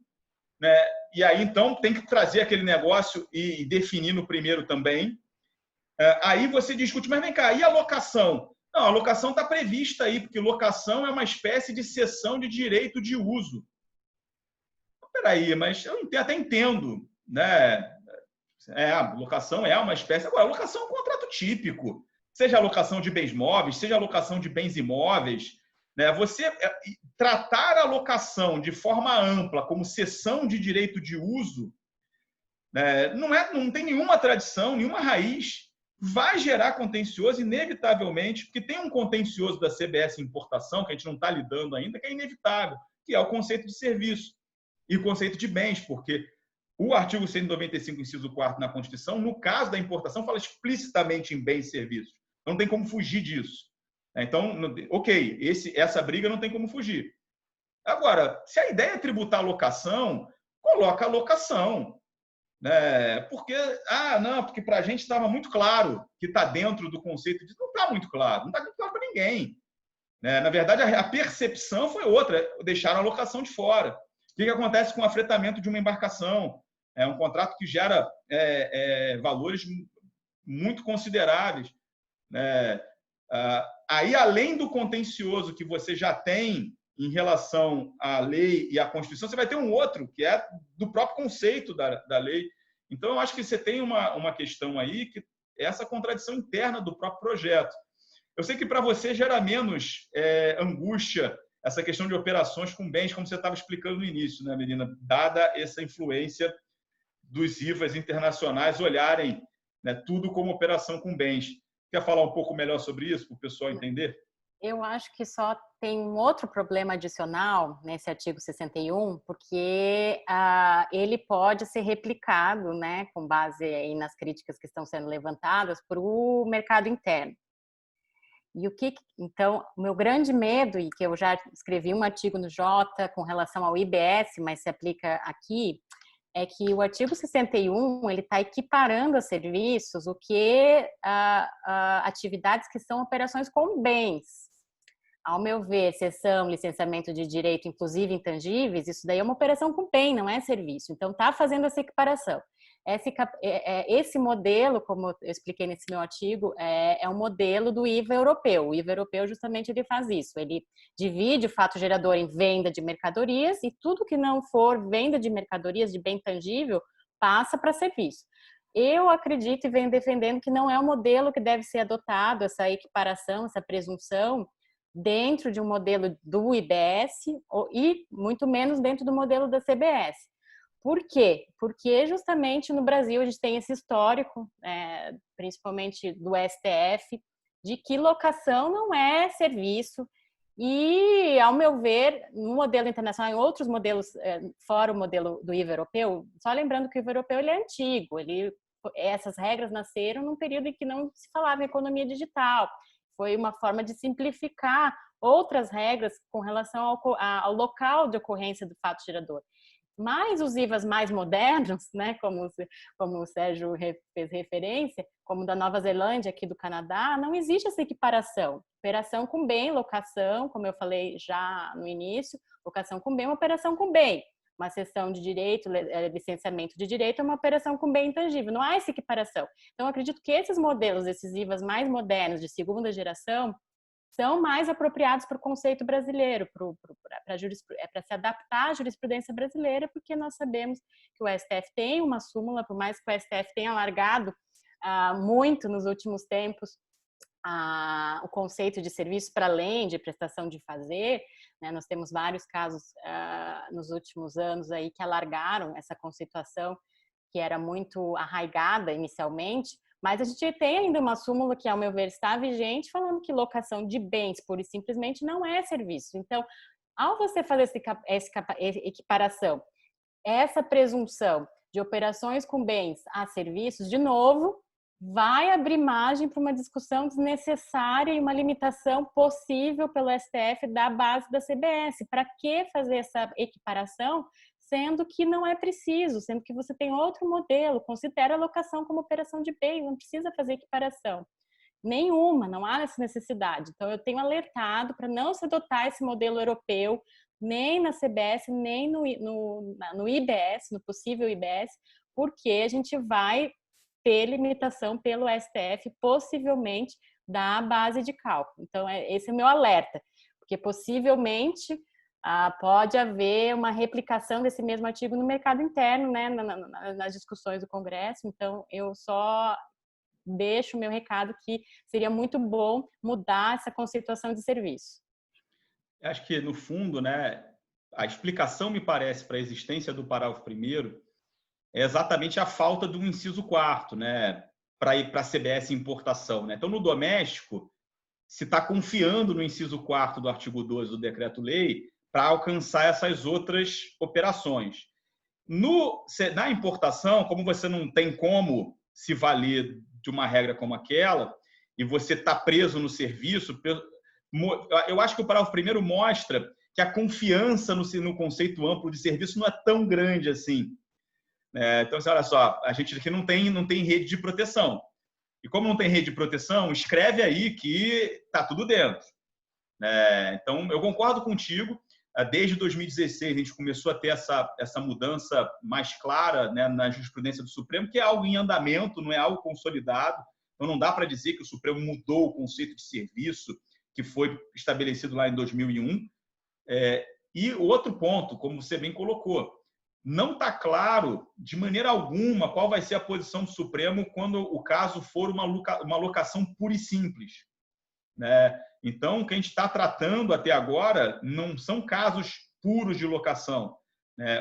e aí então tem que trazer aquele negócio e definir no primeiro também. Aí você discute, mas vem cá, e a locação? Não, a locação está prevista aí, porque locação é uma espécie de cessão de direito de uso. Peraí, mas eu até entendo, a locação é uma espécie... Agora, a locação é um contrato típico, seja a locação de bens móveis, seja a locação de bens imóveis. Você tratar a locação de forma ampla como cessão de direito de uso não tem nenhuma tradição, nenhuma raiz. vai gerar contencioso, inevitavelmente, porque tem um contencioso da CBS importação, que a gente não está lidando ainda, que é inevitável, que é o conceito de serviço e o conceito de bens, porque o artigo 195, inciso 4º na Constituição, no caso da importação, fala explicitamente em bens e serviços. Não tem como fugir disso. Então, ok, essa briga não tem como fugir. Agora, se a ideia é tributar a locação, coloca a locação. Né? Porque, não, porque para a gente estava muito claro que está dentro do conceito de. Não está muito claro, não está muito claro para ninguém. Né? Na verdade, a percepção foi outra, deixaram a locação de fora. O que acontece com o afretamento de uma embarcação? É um contrato que gera valores muito consideráveis. Né? Aí, além do contencioso que você já tem em relação à lei e à Constituição, você vai ter um outro, que é do próprio conceito da lei. Então, eu acho que você tem uma questão aí, que é essa contradição interna do próprio projeto. Eu sei que para você gera menos angústia essa questão de operações com bens, como você estava explicando no início, né, Melina? Dada essa influência dos IVAs internacionais olharem, né, tudo como operação com bens. Quer falar um pouco melhor sobre isso, para o pessoal entender? Eu acho que só tem um outro problema adicional nesse artigo 61, porque ele pode ser replicado, né, com base aí nas críticas que estão sendo levantadas, para o mercado interno. E então, o meu grande medo, e que eu já escrevi um artigo no Jota com relação ao IBS, mas se aplica aqui, é que o artigo 61 ele está equiparando a serviços o que atividades que são operações com bens. Ao meu ver, cessão, licenciamento de direito, inclusive intangíveis, isso daí é uma operação com bem, não é serviço. Então, está fazendo essa equiparação. Esse modelo, como eu expliquei nesse meu artigo, é um modelo do IVA europeu. O IVA europeu, justamente, ele faz isso. Ele divide o fato gerador em venda de mercadorias e tudo que não for venda de mercadorias de bem tangível passa para serviço. Eu acredito e venho defendendo que não é o modelo que deve ser adotado, essa equiparação, essa presunção, dentro de um modelo do IBS e muito menos dentro do modelo da CBS. Por quê? Porque justamente no Brasil a gente tem esse histórico, principalmente do STF, de que locação não é serviço e, ao meu ver, no modelo internacional, em outros modelos, fora o modelo do IVA europeu, só lembrando que o IVA europeu ele é antigo, essas regras nasceram num período em que não se falava em economia digital, foi uma forma de simplificar outras regras com relação ao local de ocorrência do fato gerador. Mas os IVAs mais modernos, né, como o Sérgio fez referência, como da Nova Zelândia, aqui do Canadá, não existe essa equiparação. Operação com bem, locação, como eu falei já no início, locação com bem é uma operação com bem. Uma cessão de direito, licenciamento de direito é uma operação com bem intangível. Não há essa equiparação. Então, eu acredito que esses modelos, esses IVAs mais modernos, de segunda geração, são mais apropriados para o conceito brasileiro, para se adaptar à jurisprudência brasileira, porque nós sabemos que o STF tem uma súmula, por mais que o STF tenha alargado muito nos últimos tempos o conceito de serviço para além de prestação de fazer, né? Nós temos vários casos nos últimos anos aí que alargaram essa conceituação que era muito arraigada inicialmente, mas a gente tem ainda uma súmula que, ao meu ver, está vigente, falando que locação de bens, pura e simplesmente, não é serviço. Então, ao você fazer essa equiparação, essa presunção de operações com bens a serviços, de novo, vai abrir margem para uma discussão desnecessária e uma limitação possível pelo STF da base da CBS. Para que fazer essa equiparação, sendo que não é preciso, sendo que você tem outro modelo, considera a locação como operação de bem, não precisa fazer equiparação. Nenhuma, não há essa necessidade. Então, eu tenho alertado para não se adotar esse modelo europeu, nem na CBS, nem no IBS, no possível IBS, porque a gente vai ter limitação pelo STF, possivelmente, da base de cálculo. Então, esse é o meu alerta, porque possivelmente pode haver uma replicação desse mesmo artigo no mercado interno, né, nas discussões do Congresso. Então, eu só deixo o meu recado que seria muito bom mudar essa conceituação de serviço. Acho que, no fundo, né, a explicação, me parece, para a existência do parágrafo 1º é exatamente a falta do inciso 4º, né? para ir para a CBS importação, né? Então, no doméstico, se está confiando no inciso 4º do artigo 12 do Decreto-Lei para alcançar essas outras operações. Na importação, como você não tem como se valer de uma regra como aquela, e você está preso no serviço, eu acho que o parágrafo primeiro mostra que a confiança no conceito amplo de serviço não é tão grande assim. Então, olha só, a gente aqui não tem rede de proteção. E como não tem rede de proteção, escreve aí que está tudo dentro. Então, eu concordo contigo. Desde 2016, a gente começou a ter essa mudança mais clara, né, na jurisprudência do Supremo, que é algo em andamento, não é algo consolidado. Então, não dá para dizer que o Supremo mudou o conceito de serviço que foi estabelecido lá em 2001. E outro ponto, como você bem colocou, não está claro, de maneira alguma, qual vai ser a posição do Supremo quando o caso for uma locação pura e simples. Então, o que a gente está tratando até agora não são casos puros de locação.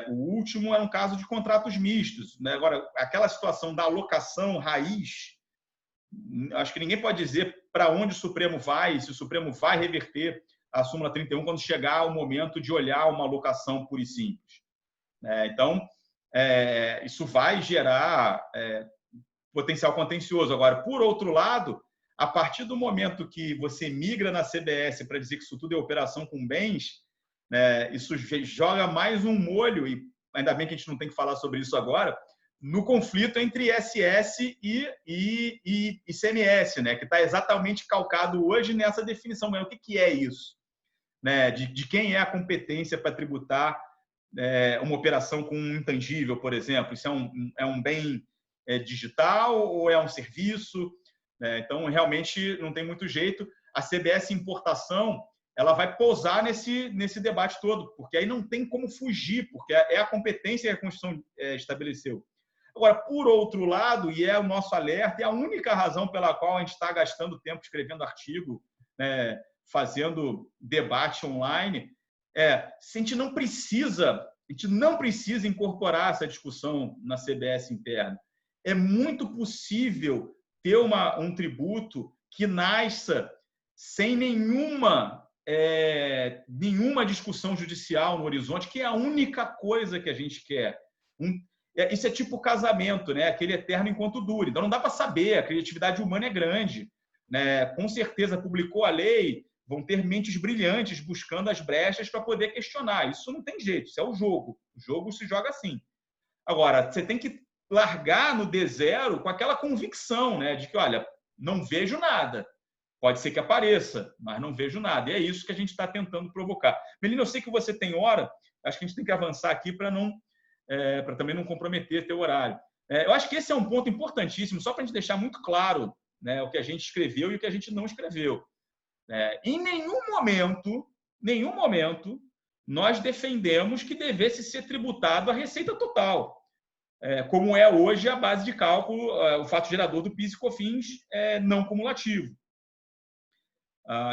O último é um caso de contratos mistos. Agora, aquela situação da locação raiz, acho que ninguém pode dizer para onde o Supremo vai, se o Supremo vai reverter a súmula 31 quando chegar o momento de olhar uma locação pura e simples. Então, isso vai gerar potencial contencioso. Agora, por outro lado, a partir do momento que você migra na CBS para dizer que isso tudo é operação com bens, isso joga mais um molho, e ainda bem que a gente não tem que falar sobre isso agora, no conflito entre ISS e ICMS, que está exatamente calcado hoje nessa definição. Mas o que é isso? De quem é a competência para tributar uma operação com um intangível, por exemplo? Isso é um bem digital ou é um serviço? Então, realmente, não tem muito jeito. A CBS Importação ela vai pousar nesse debate todo, porque aí não tem como fugir, porque é a competência que a Constituição estabeleceu. Agora, por outro lado, e é o nosso alerta, é a única razão pela qual a gente está gastando tempo escrevendo artigo, fazendo debate online, se a gente não precisa incorporar essa discussão na CBS interna. É muito possível ter um tributo que nasça sem nenhuma discussão judicial no horizonte, que é a única coisa que a gente quer. Isso é tipo casamento, aquele eterno enquanto dure. Então, não dá para saber, a criatividade humana é grande. Com certeza, publicou a lei, vão ter mentes brilhantes buscando as brechas para poder questionar. Isso não tem jeito, isso é o jogo. O jogo se joga assim. Agora, você tem que largar no D0 com aquela convicção, de que, olha, não vejo nada. Pode ser que apareça, mas não vejo nada. E é isso que a gente está tentando provocar. Melina, eu sei que você tem hora, acho que a gente tem que avançar aqui para também não comprometer teu horário. Eu acho que esse é um ponto importantíssimo, só para a gente deixar muito claro o que a gente escreveu e o que a gente não escreveu. Em nenhum momento, nós defendemos que devesse ser tributado a receita total, como é hoje a base de cálculo, o fato gerador do PIS e COFINS não cumulativo.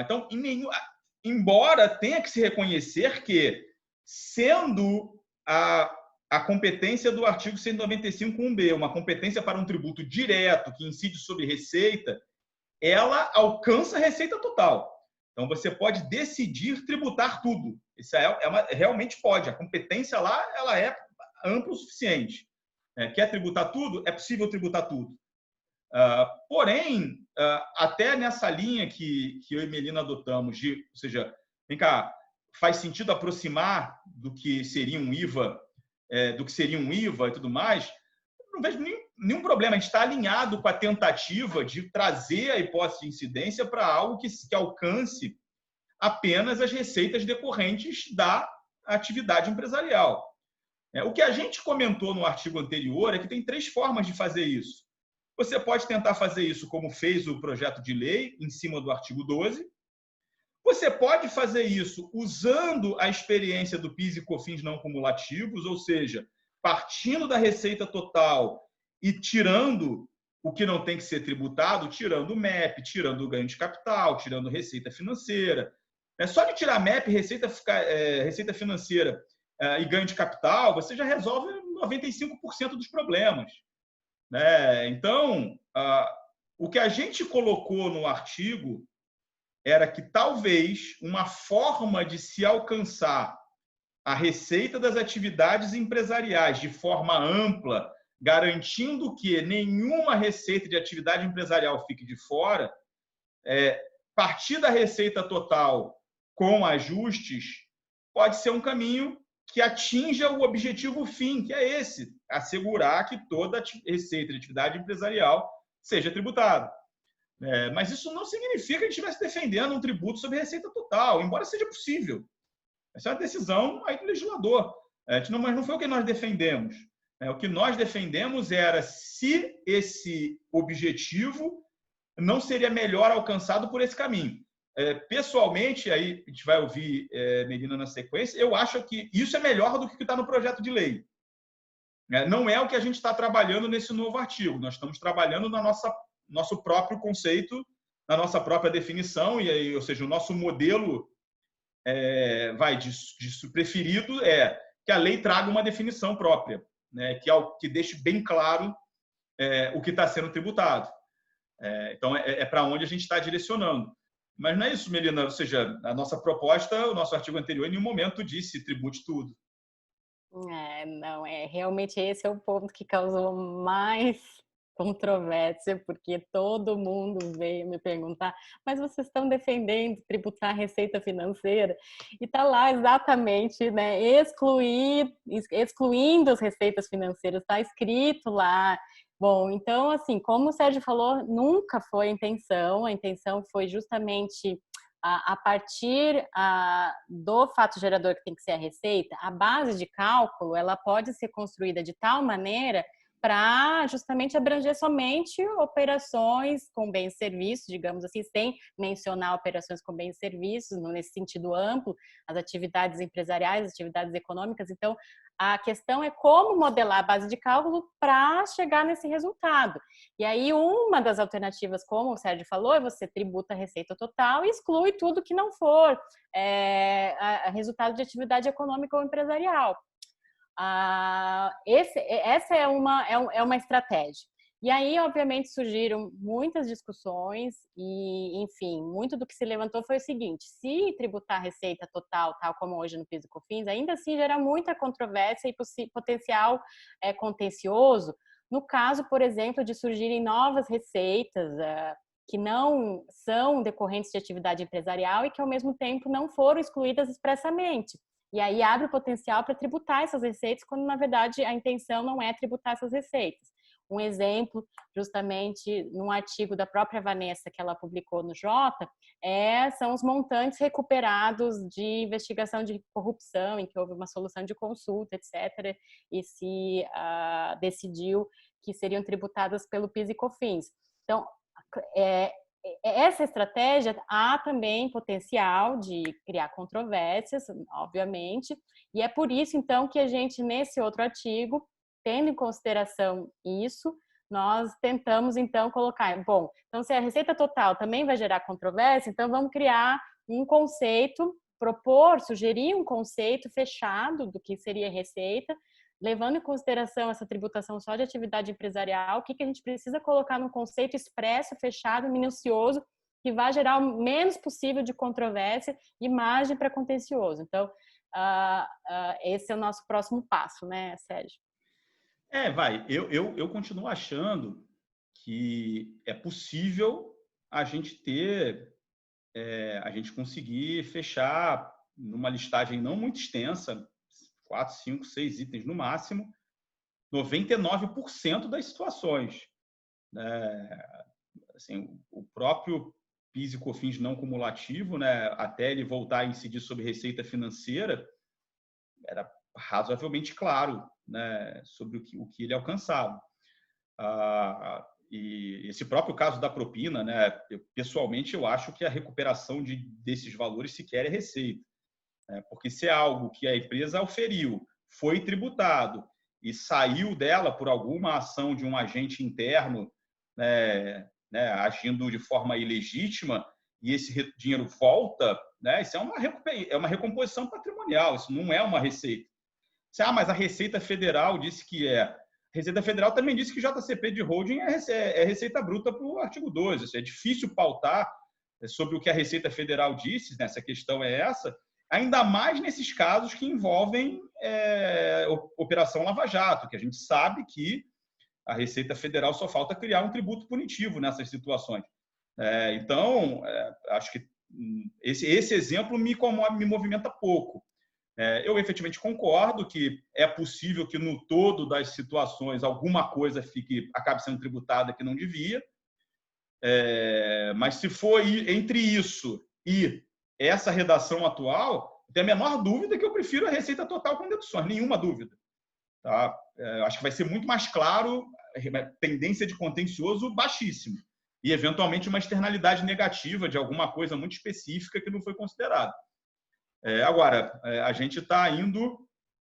Então, embora tenha que se reconhecer que, sendo a competência do artigo 195.1b uma competência para um tributo direto que incide sobre receita, ela alcança a receita total. Então, você pode decidir tributar tudo. Isso realmente pode. A competência lá ela é ampla o suficiente. Quer tributar tudo? É possível tributar tudo. Porém, até nessa linha que eu e Melina adotamos, ou seja, vem cá, faz sentido aproximar do que seria um IVA, e tudo mais, não vejo nenhum problema. A gente está alinhado com a tentativa de trazer a hipótese de incidência para algo que alcance apenas as receitas decorrentes da atividade empresarial. O que a gente comentou no artigo anterior é que tem 3 formas de fazer isso. Você pode tentar fazer isso como fez o projeto de lei, em cima do artigo 12. Você pode fazer isso usando a experiência do PIS e COFINS não cumulativos, ou seja, partindo da receita total e tirando o que não tem que ser tributado, tirando o MEP, tirando o ganho de capital, tirando receita financeira. Só de tirar MEP, receita financeira e ganho de capital, você já resolve 95% dos problemas. né? Então, o que a gente colocou no artigo era que talvez uma forma de se alcançar a receita das atividades empresariais de forma ampla, garantindo que nenhuma receita de atividade empresarial fique de fora, partir da receita total com ajustes pode ser um caminho que atinja o objetivo fim, que é esse, assegurar que toda receita de atividade empresarial seja tributada. Mas isso não significa que a gente estivesse defendendo um tributo sobre receita total, embora seja possível. Essa é uma decisão aí do legislador. Mas não foi o que nós defendemos. O que nós defendemos era se esse objetivo não seria melhor alcançado por esse caminho. Pessoalmente, aí a gente vai ouvir Melina na sequência, eu acho que isso é melhor do que o que está no projeto de lei. Não é o que a gente está trabalhando nesse novo artigo. Nós estamos trabalhando no nosso próprio conceito, na nossa própria definição, e aí, ou seja, o nosso modelo de preferido é que a lei traga uma definição própria, né, que deixe bem claro o que está sendo tributado. Então, para onde a gente está direcionando. Mas não é isso, Melina. Ou seja, a nossa proposta, o nosso artigo anterior, em nenhum momento disse tribute tudo. Não, realmente esse é o ponto que causou mais controvérsia, porque todo mundo veio me perguntar, mas vocês estão defendendo tributar a receita financeira? E está lá exatamente, né, excluindo as receitas financeiras, está escrito lá. Bom, então, assim, como o Sérgio falou, nunca foi a intenção foi justamente a partir do fato gerador que tem que ser a receita, a base de cálculo, ela pode ser construída de tal maneira para justamente abranger somente operações com bens e serviços, digamos assim, sem mencionar operações com bens e serviços, nesse sentido amplo, as atividades empresariais, as atividades econômicas. Então, a questão é como modelar a base de cálculo para chegar nesse resultado. E aí, uma das alternativas, como o Sérgio falou, é você tributa a receita total e exclui tudo que não for resultado de atividade econômica ou empresarial. Essa é uma estratégia. E aí, obviamente, surgiram muitas discussões e, enfim, muito do que se levantou foi o seguinte: se tributar a receita total, tal como hoje no PIS e COFINS, ainda assim gera muita controvérsia e potencial contencioso, no caso, por exemplo, de surgirem novas receitas que não são decorrentes de atividade empresarial e que, ao mesmo tempo, não foram excluídas expressamente. E aí abre o potencial para tributar essas receitas, quando, na verdade, a intenção não é tributar essas receitas. Um exemplo, justamente, num artigo da própria Vanessa, que ela publicou no Jota, são os montantes recuperados de investigação de corrupção, em que houve uma solução de consulta, etc., e se decidiu que seriam tributadas pelo PIS e COFINS. Então, essa estratégia há também potencial de criar controvérsias, obviamente, e é por isso, então, que a gente, nesse outro artigo, tendo em consideração isso, nós tentamos, então, colocar, bom, então, se a receita total também vai gerar controvérsia, então vamos criar um conceito, sugerir um conceito fechado do que seria receita, levando em consideração essa tributação só de atividade empresarial, o que a gente precisa colocar num conceito expresso, fechado, minucioso, que vai gerar o menos possível de controvérsia e margem para contencioso. Então, esse é o nosso próximo passo, né, Sérgio? Eu continuo achando que é possível a gente a gente conseguir fechar numa listagem não muito extensa, 4, 5, 6 itens no máximo, 99% das situações. Assim, o próprio PIS e COFINS não cumulativo, né, até ele voltar a incidir sobre receita financeira, era razoavelmente claro, né, sobre o que ele alcançava. E esse próprio caso da propina, né, pessoalmente, eu acho que a recuperação desses valores sequer é receita. Porque se é algo que a empresa oferiu, foi tributado e saiu dela por alguma ação de um agente interno, agindo de forma ilegítima, e esse dinheiro volta, isso é uma recomposição patrimonial, isso não é uma receita. Mas a Receita Federal disse que é. Receita Federal também disse que JCP de holding é receita bruta para o artigo 2. Isso é difícil pautar sobre o que a Receita Federal disse, né? Essa questão é essa, ainda mais nesses casos que envolvem Operação Lava Jato, que a gente sabe que a Receita Federal só falta criar um tributo punitivo nessas situações. Então, acho que esse exemplo me movimenta pouco. Eu efetivamente concordo que é possível que no todo das situações alguma coisa acabe sendo tributada que não devia, mas se for entre isso e essa redação atual, tem a menor dúvida que eu prefiro a receita total com deduções, nenhuma dúvida. Tá? Acho que vai ser muito mais claro, tendência de contencioso baixíssimo e eventualmente uma externalidade negativa de alguma coisa muito específica que não foi considerada. Agora, a gente está indo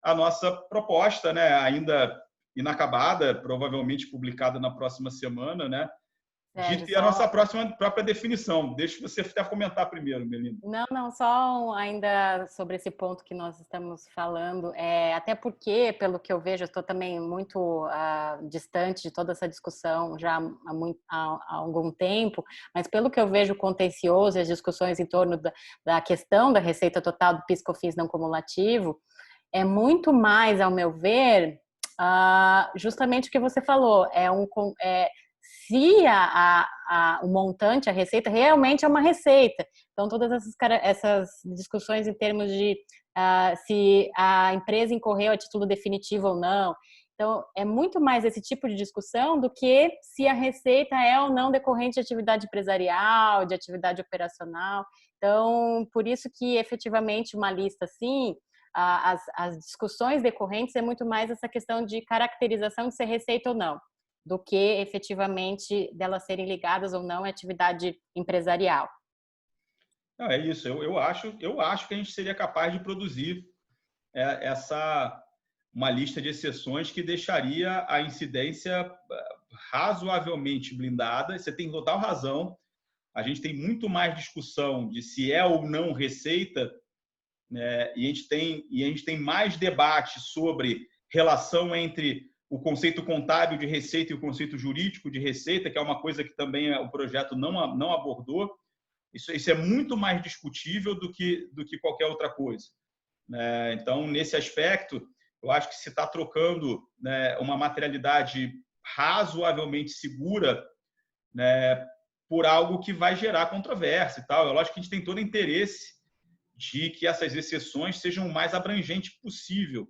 a nossa proposta, né, ainda inacabada, provavelmente publicada na próxima semana, né, de ter a nossa própria definição. Deixa você até comentar primeiro, Melina. Não, só ainda sobre esse ponto que nós estamos falando, até porque, pelo que eu vejo, eu estou também muito distante de toda essa discussão já há algum tempo, mas pelo que eu vejo contencioso e as discussões em torno da questão da receita total do PIS/COFINS não cumulativo, é muito mais, ao meu ver, justamente o que você falou, se o montante, a receita, realmente é uma receita. Então, todas essas discussões em termos de se a empresa incorreu a título definitivo ou não. Então, é muito mais esse tipo de discussão do que se a receita é ou não decorrente de atividade empresarial, de atividade operacional. Então, por isso que, efetivamente, uma lista assim, as discussões decorrentes é muito mais essa questão de caracterização de ser receita ou não, do que efetivamente delas serem ligadas ou não à atividade empresarial. Não, é isso. Eu acho que a gente seria capaz de produzir uma lista de exceções que deixaria a incidência razoavelmente blindada. Você tem total razão. A gente tem muito mais discussão de se é ou não receita, né? E a gente tem mais debate sobre relação entre o conceito contábil de receita e o conceito jurídico de receita, que é uma coisa que também o projeto não abordou. Isso é muito mais discutível do que qualquer outra coisa. Então, nesse aspecto, eu acho que se está trocando, né, uma materialidade razoavelmente segura, né, por algo que vai gerar controvérsia e tal. Eu acho que a gente tem todo interesse de que essas exceções sejam o mais abrangente possível.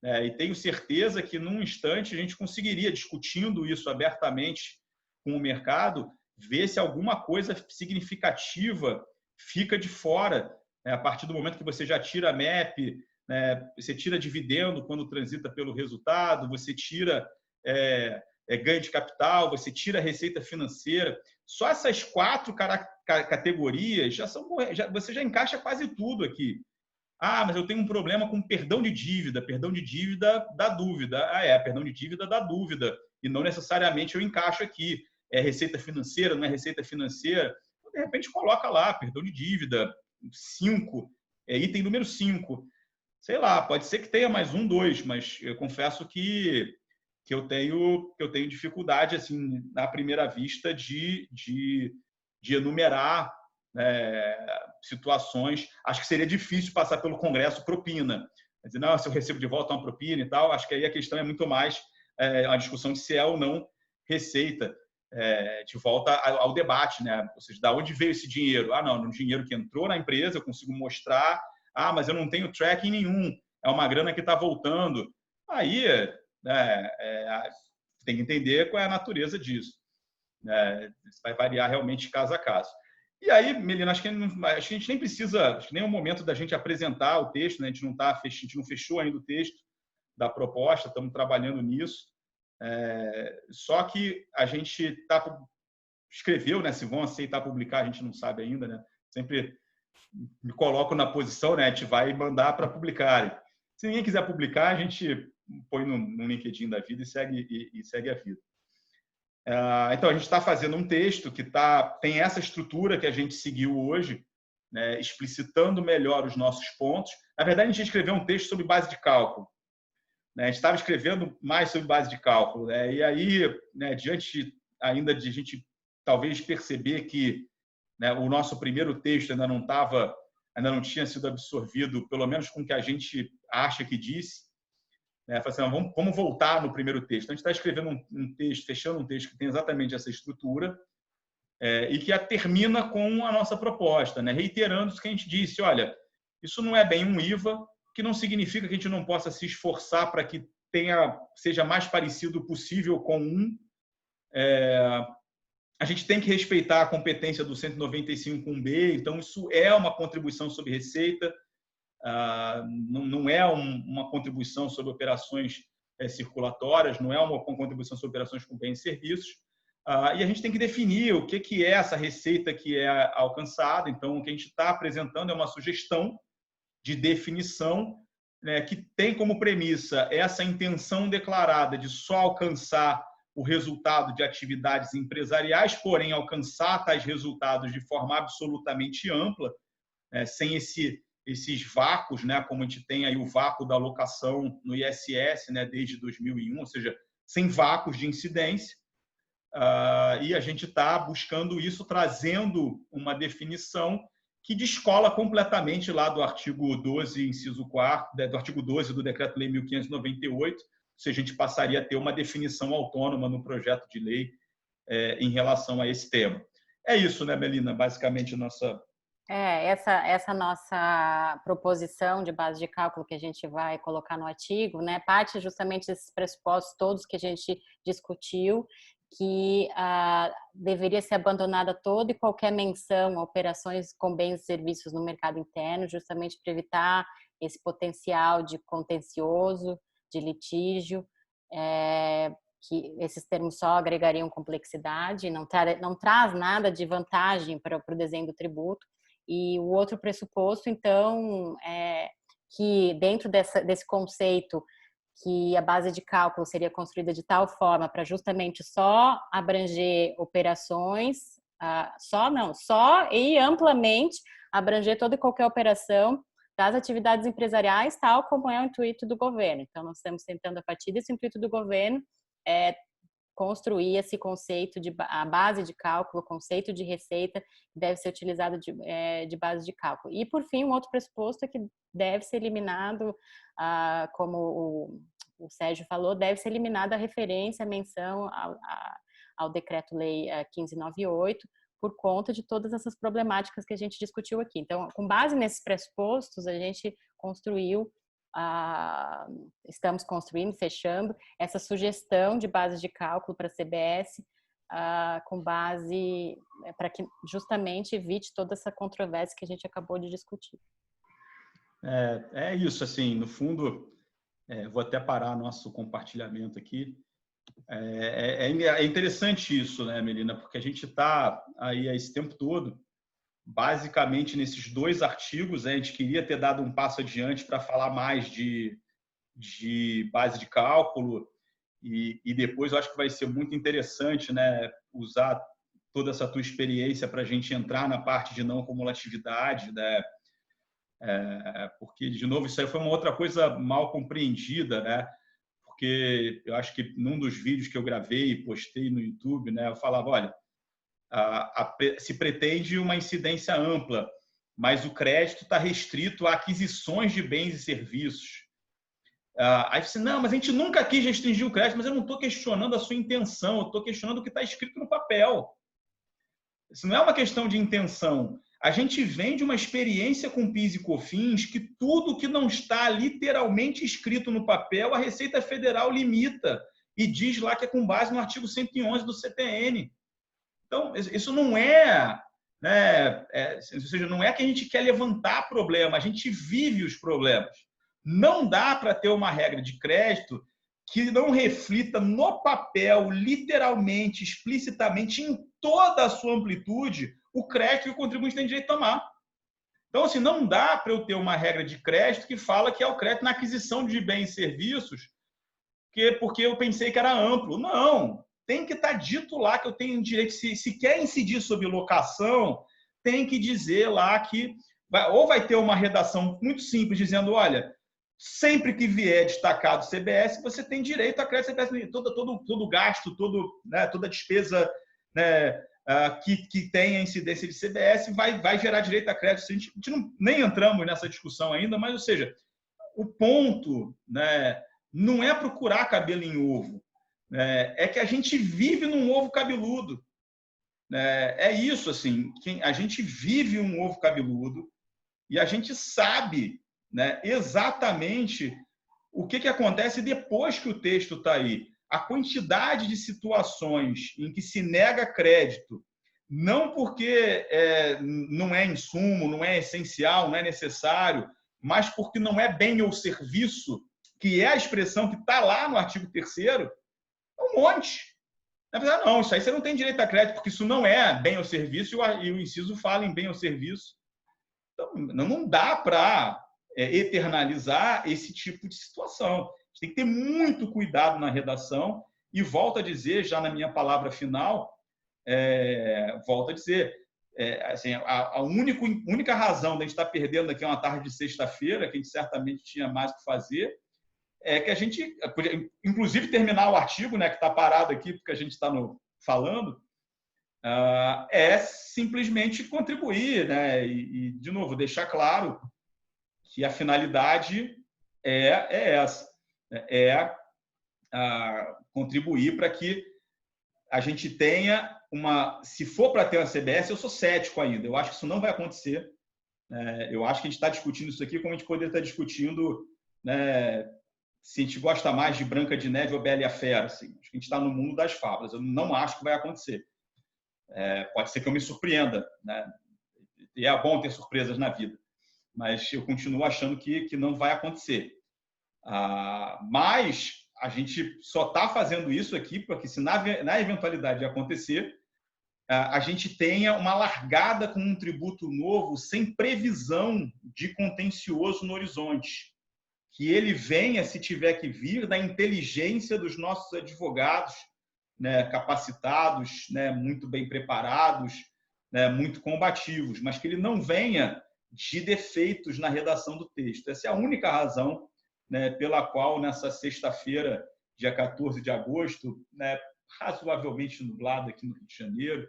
E tenho certeza que, num instante, a gente conseguiria, discutindo isso abertamente com o mercado, ver se alguma coisa significativa fica de fora, né? A partir do momento que você já tira a MEP, né? Você tira dividendo quando transita pelo resultado, você tira ganho de capital, você tira receita financeira. Só essas 4 categorias você já encaixa quase tudo aqui. Mas eu tenho um problema com perdão de dívida. Perdão de dívida dá dúvida. Perdão de dívida dá dúvida. E não necessariamente eu encaixo aqui. É receita financeira, não é receita financeira? De repente coloca lá, perdão de dívida, 5, item número 5. Sei lá, pode ser que tenha mais 1, 2, mas eu confesso que eu tenho dificuldade, assim, na primeira vista, de enumerar situações. Acho que seria difícil passar pelo Congresso propina. Dizer, não, se eu recebo de volta uma propina e tal, acho que aí a questão é muito mais a discussão de se é ou não receita, de volta ao debate, né? Ou seja, de onde veio esse dinheiro? Não, no dinheiro que entrou na empresa, eu consigo mostrar, mas eu não tenho tracking nenhum, é uma grana que está voltando. Aí tem que entender qual é a natureza disso. Isso vai variar realmente caso a caso. E aí, Melina, acho que a gente nem precisa, acho que nem é o momento da gente apresentar o texto, né? A gente não fechou ainda o texto da proposta, estamos trabalhando nisso. Só que a gente escreveu, né? Se vão aceitar publicar, a gente não sabe ainda, né? Sempre me coloco na posição, né? A gente vai mandar para publicarem. Se ninguém quiser publicar, a gente põe no LinkedIn da vida e segue a vida. Então, a gente está fazendo um texto que tem essa estrutura que a gente seguiu hoje, né, explicitando melhor os nossos pontos. Na verdade, a gente escreveu um texto sobre base de cálculo. né, a gente estava escrevendo mais sobre base de cálculo, né, e aí, né, diante ainda de a gente talvez perceber que, né, o nosso primeiro texto ainda não tinha sido absorvido, pelo menos com o que a gente acha que disse, né, assim, vamos voltar no primeiro texto. Então, a gente está escrevendo um texto, fechando um texto que tem exatamente essa estrutura, e que termina com a nossa proposta, né, reiterando o que a gente disse. Olha, isso não é bem um IVA, que não significa que a gente não possa se esforçar para que seja mais parecido possível com um. A gente tem que respeitar a competência do 195.1b, então isso é uma contribuição sobre receita, não é uma contribuição sobre operações circulatórias, não é uma contribuição sobre operações com bens e serviços, e a gente tem que definir o que é essa receita que é alcançada. Então, o que a gente está apresentando é uma sugestão de definição, né, que tem como premissa essa intenção declarada de só alcançar o resultado de atividades empresariais, porém alcançar tais resultados de forma absolutamente ampla, né, sem esses vácuos, né, como a gente tem aí o vácuo da alocação no ISS, né, desde 2001, ou seja, sem vácuos de incidência. E a gente está buscando isso, trazendo uma definição que descola completamente lá do artigo 12, inciso 4º, do artigo 12 do Decreto-Lei 1598, ou seja, a gente passaria a ter uma definição autônoma no projeto de lei em relação a esse tema. É isso, né, Melina? Basicamente, nossa... Essa nossa proposição de base de cálculo que a gente vai colocar no artigo, né, parte justamente desses pressupostos todos que a gente discutiu, que deveria ser abandonada toda e qualquer menção a operações com bens e serviços no mercado interno, justamente para evitar esse potencial de contencioso, de litígio, que esses termos só agregariam complexidade, não traz nada de vantagem para o desenho do tributo. E o outro pressuposto, então, é que dentro desse conceito que a base de cálculo seria construída de tal forma para justamente só abranger operações, só e amplamente abranger toda e qualquer operação das atividades empresariais, tal como é o intuito do governo. Então, nós estamos tentando, a partir desse intuito do governo, construir esse conceito a base de cálculo, o conceito de receita que deve ser utilizado de base de cálculo. E, por fim, um outro pressuposto é que deve ser eliminado, como o Sérgio falou, deve ser eliminada a referência, a menção ao Decreto-Lei 1598, por conta de todas essas problemáticas que a gente discutiu aqui. Então, com base nesses pressupostos, a gente estamos construindo, fechando essa sugestão de base de cálculo para a CBS, com base para que justamente evite toda essa controvérsia que a gente acabou de discutir. É isso, assim, no fundo, vou até parar nosso compartilhamento aqui. É interessante isso, né, Melina, porque a gente está aí esse tempo todo basicamente nesses dois artigos. A gente queria ter dado um passo adiante para falar mais de base de cálculo, e depois eu acho que vai ser muito interessante, né, usar toda essa tua experiência para a gente entrar na parte de não cumulatividade, né, porque, de novo, isso aí foi uma outra coisa mal compreendida, né, porque eu acho que num dos vídeos que eu gravei e postei no YouTube, né, eu falava, olha, se pretende uma incidência ampla, mas o crédito está restrito a aquisições de bens e serviços. Aí você, não, mas a gente nunca quis restringir o crédito, mas eu não estou questionando a sua intenção, eu estou questionando o que está escrito no papel. Isso não é uma questão de intenção. A gente vem de uma experiência com PIS e COFINS que tudo que não está literalmente escrito no papel, a Receita Federal limita e diz lá que é com base no artigo 111 do CTN. Então, isso não né, ou seja, não é que a gente quer levantar problema, a gente vive os problemas. Não dá para ter uma regra de crédito que não reflita no papel, literalmente, explicitamente, em toda a sua amplitude, o crédito que o contribuinte tem direito a tomar. Então, assim, não dá para eu ter uma regra de crédito que fala que é o crédito na aquisição de bens e serviços, porque eu pensei que era amplo. Não, tem que estar dito lá que eu tenho direito. Se quer incidir sobre locação, tem que dizer lá que ou vai ter uma redação muito simples dizendo, olha, sempre que vier destacado CBS, você tem direito a crédito CBS, todo gasto, né, toda despesa, né, que tem a incidência de CBS vai gerar direito a crédito. A gente nem entramos nessa discussão ainda, mas, ou seja, o ponto, né, não é procurar cabelo em ovo, né, é que a gente vive num ovo cabeludo. Né, é isso, assim, a gente vive um ovo cabeludo e a gente sabe, né, exatamente o que acontece depois que o texto está aí. A quantidade de situações em que se nega crédito, não porque não é insumo, não é essencial, não é necessário, mas porque não é bem ou serviço, que é a expressão que está lá no artigo 3º, é um monte. Na verdade, não, isso aí você não tem direito a crédito, porque isso não é bem ou serviço, e o inciso fala em bem ou serviço. Então, não dá para eternalizar esse tipo de situação. A gente tem que ter muito cuidado na redação e volto a dizer, já na minha palavra final, volto a dizer, assim, a única razão de a gente estar perdendo aqui uma tarde de sexta-feira, que a gente certamente tinha mais o que fazer, é que a gente, inclusive, terminar o artigo, né, que está parado aqui, porque a gente está falando, é simplesmente contribuir, né? E, de novo, deixar claro que a finalidade é essa, contribuir para que a gente tenha se for para ter uma CBS, eu sou cético ainda, eu acho que isso não vai acontecer. Eu acho que a gente está discutindo isso aqui como a gente poderia estar discutindo, né, se a gente gosta mais de Branca de Neve ou Bela e a Fera. Assim. Acho que a gente está no mundo das fábulas. Eu não acho que vai acontecer. Pode ser que eu me surpreenda, né? E é bom ter surpresas na vida, mas eu continuo achando que não vai acontecer. Mas a gente só está fazendo isso aqui porque, se na eventualidade de acontecer, a gente tenha uma largada com um tributo novo sem previsão de contencioso no horizonte. Que ele venha, se tiver que vir, da inteligência dos nossos advogados, né, capacitados, né, muito bem preparados, né, muito combativos, mas que ele não venha de defeitos na redação do texto. Essa é a única razão, né, pela qual, nessa sexta-feira, dia 14 de agosto, né, razoavelmente nublado aqui no Rio de Janeiro,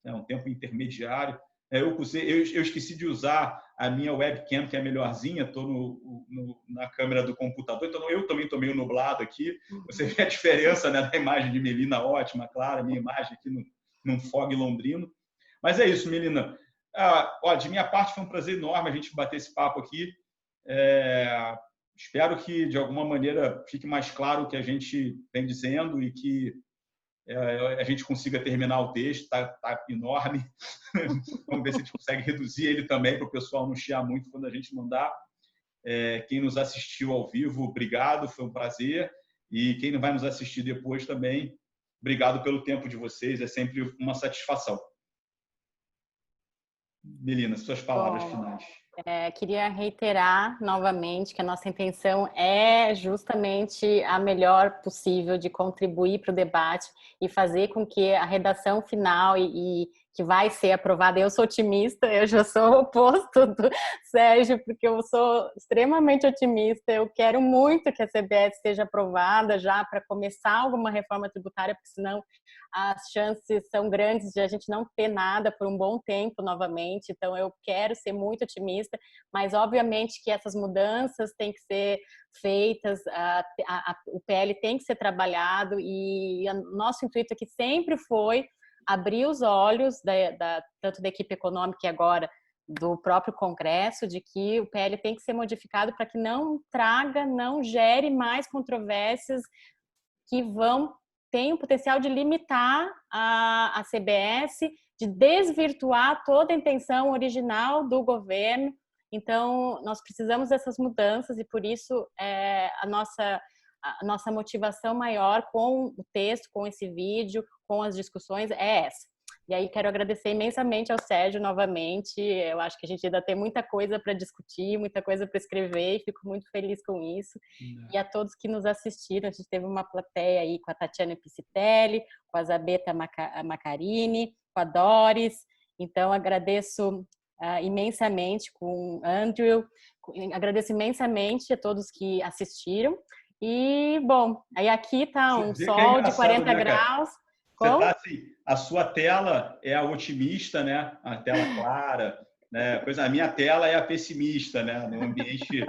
né, um tempo intermediário, eu esqueci de usar a minha webcam, que é melhorzinha, estou na câmera do computador, então eu também estou meio nublado aqui. Você vê a diferença, né, da imagem de Melina, ótima, clara, minha imagem aqui num fog londrino. Mas é isso, Melina. De minha parte, foi um prazer enorme a gente bater esse papo aqui. Espero que, de alguma maneira, fique mais claro o que a gente vem dizendo e que a gente consiga terminar o texto, está enorme. Vamos ver se a gente consegue reduzir ele também, para o pessoal não chiar muito quando a gente mandar. Quem nos assistiu ao vivo, obrigado, foi um prazer. E quem não vai nos assistir depois também, obrigado pelo tempo de vocês, é sempre uma satisfação. Melina, suas palavras finais. Queria reiterar novamente que a nossa intenção é justamente a melhor possível de contribuir para o debate e fazer com que a redação final e que vai ser aprovada, eu sou otimista, eu já sou o oposto do Sérgio, porque eu sou extremamente otimista, eu quero muito que a CBS seja aprovada já para começar alguma reforma tributária, porque senão as chances são grandes de a gente não ter nada por um bom tempo novamente, então eu quero ser muito otimista, mas obviamente que essas mudanças têm que ser feitas, o PL tem que ser trabalhado e nosso intuito aqui sempre foi abrir os olhos tanto da equipe econômica e agora do próprio Congresso, de que o PL tem que ser modificado para que não gere mais controvérsias que tem o potencial de limitar a CBS, de desvirtuar toda a intenção original do governo. Então, nós precisamos dessas mudanças e, por isso, a nossa motivação maior com o texto, com esse vídeo, com as discussões é essa. E aí quero agradecer imensamente ao Sérgio novamente, eu acho que a gente ainda tem muita coisa para discutir, muita coisa para escrever e fico muito feliz com isso. E a todos que nos assistiram, a gente teve uma plateia aí com a Tatiana Piscitelli, com a Zabeta Macarini, com a Doris, então agradeço imensamente com o Andrew, agradeço imensamente a todos que assistiram. E, bom, aí aqui tá um sol de 40 graus. Você tá assim, a sua tela é a otimista, né? A tela clara, né? Pois a minha tela é a pessimista, né? No ambiente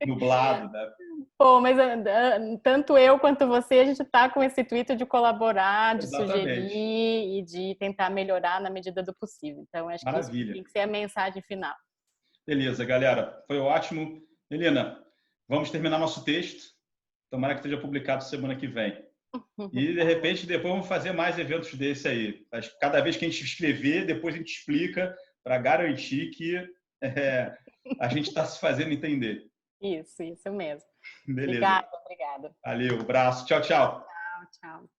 nublado, né? Pô, mas tanto eu quanto você, a gente está com esse intuito de colaborar, de Exatamente. sugerir e de tentar melhorar na medida do possível. Então, acho que isso Maravilha. tem que ser a mensagem final. Beleza, galera. Foi ótimo. Helena, vamos terminar nosso texto. Tomara que esteja publicado semana que vem. E, de repente, depois vamos fazer mais eventos desse aí. Cada vez que a gente escrever, depois a gente explica para garantir que a gente está se fazendo entender. Isso mesmo. Beleza. Obrigada. Valeu, abraço. Tchau, tchau. Tchau.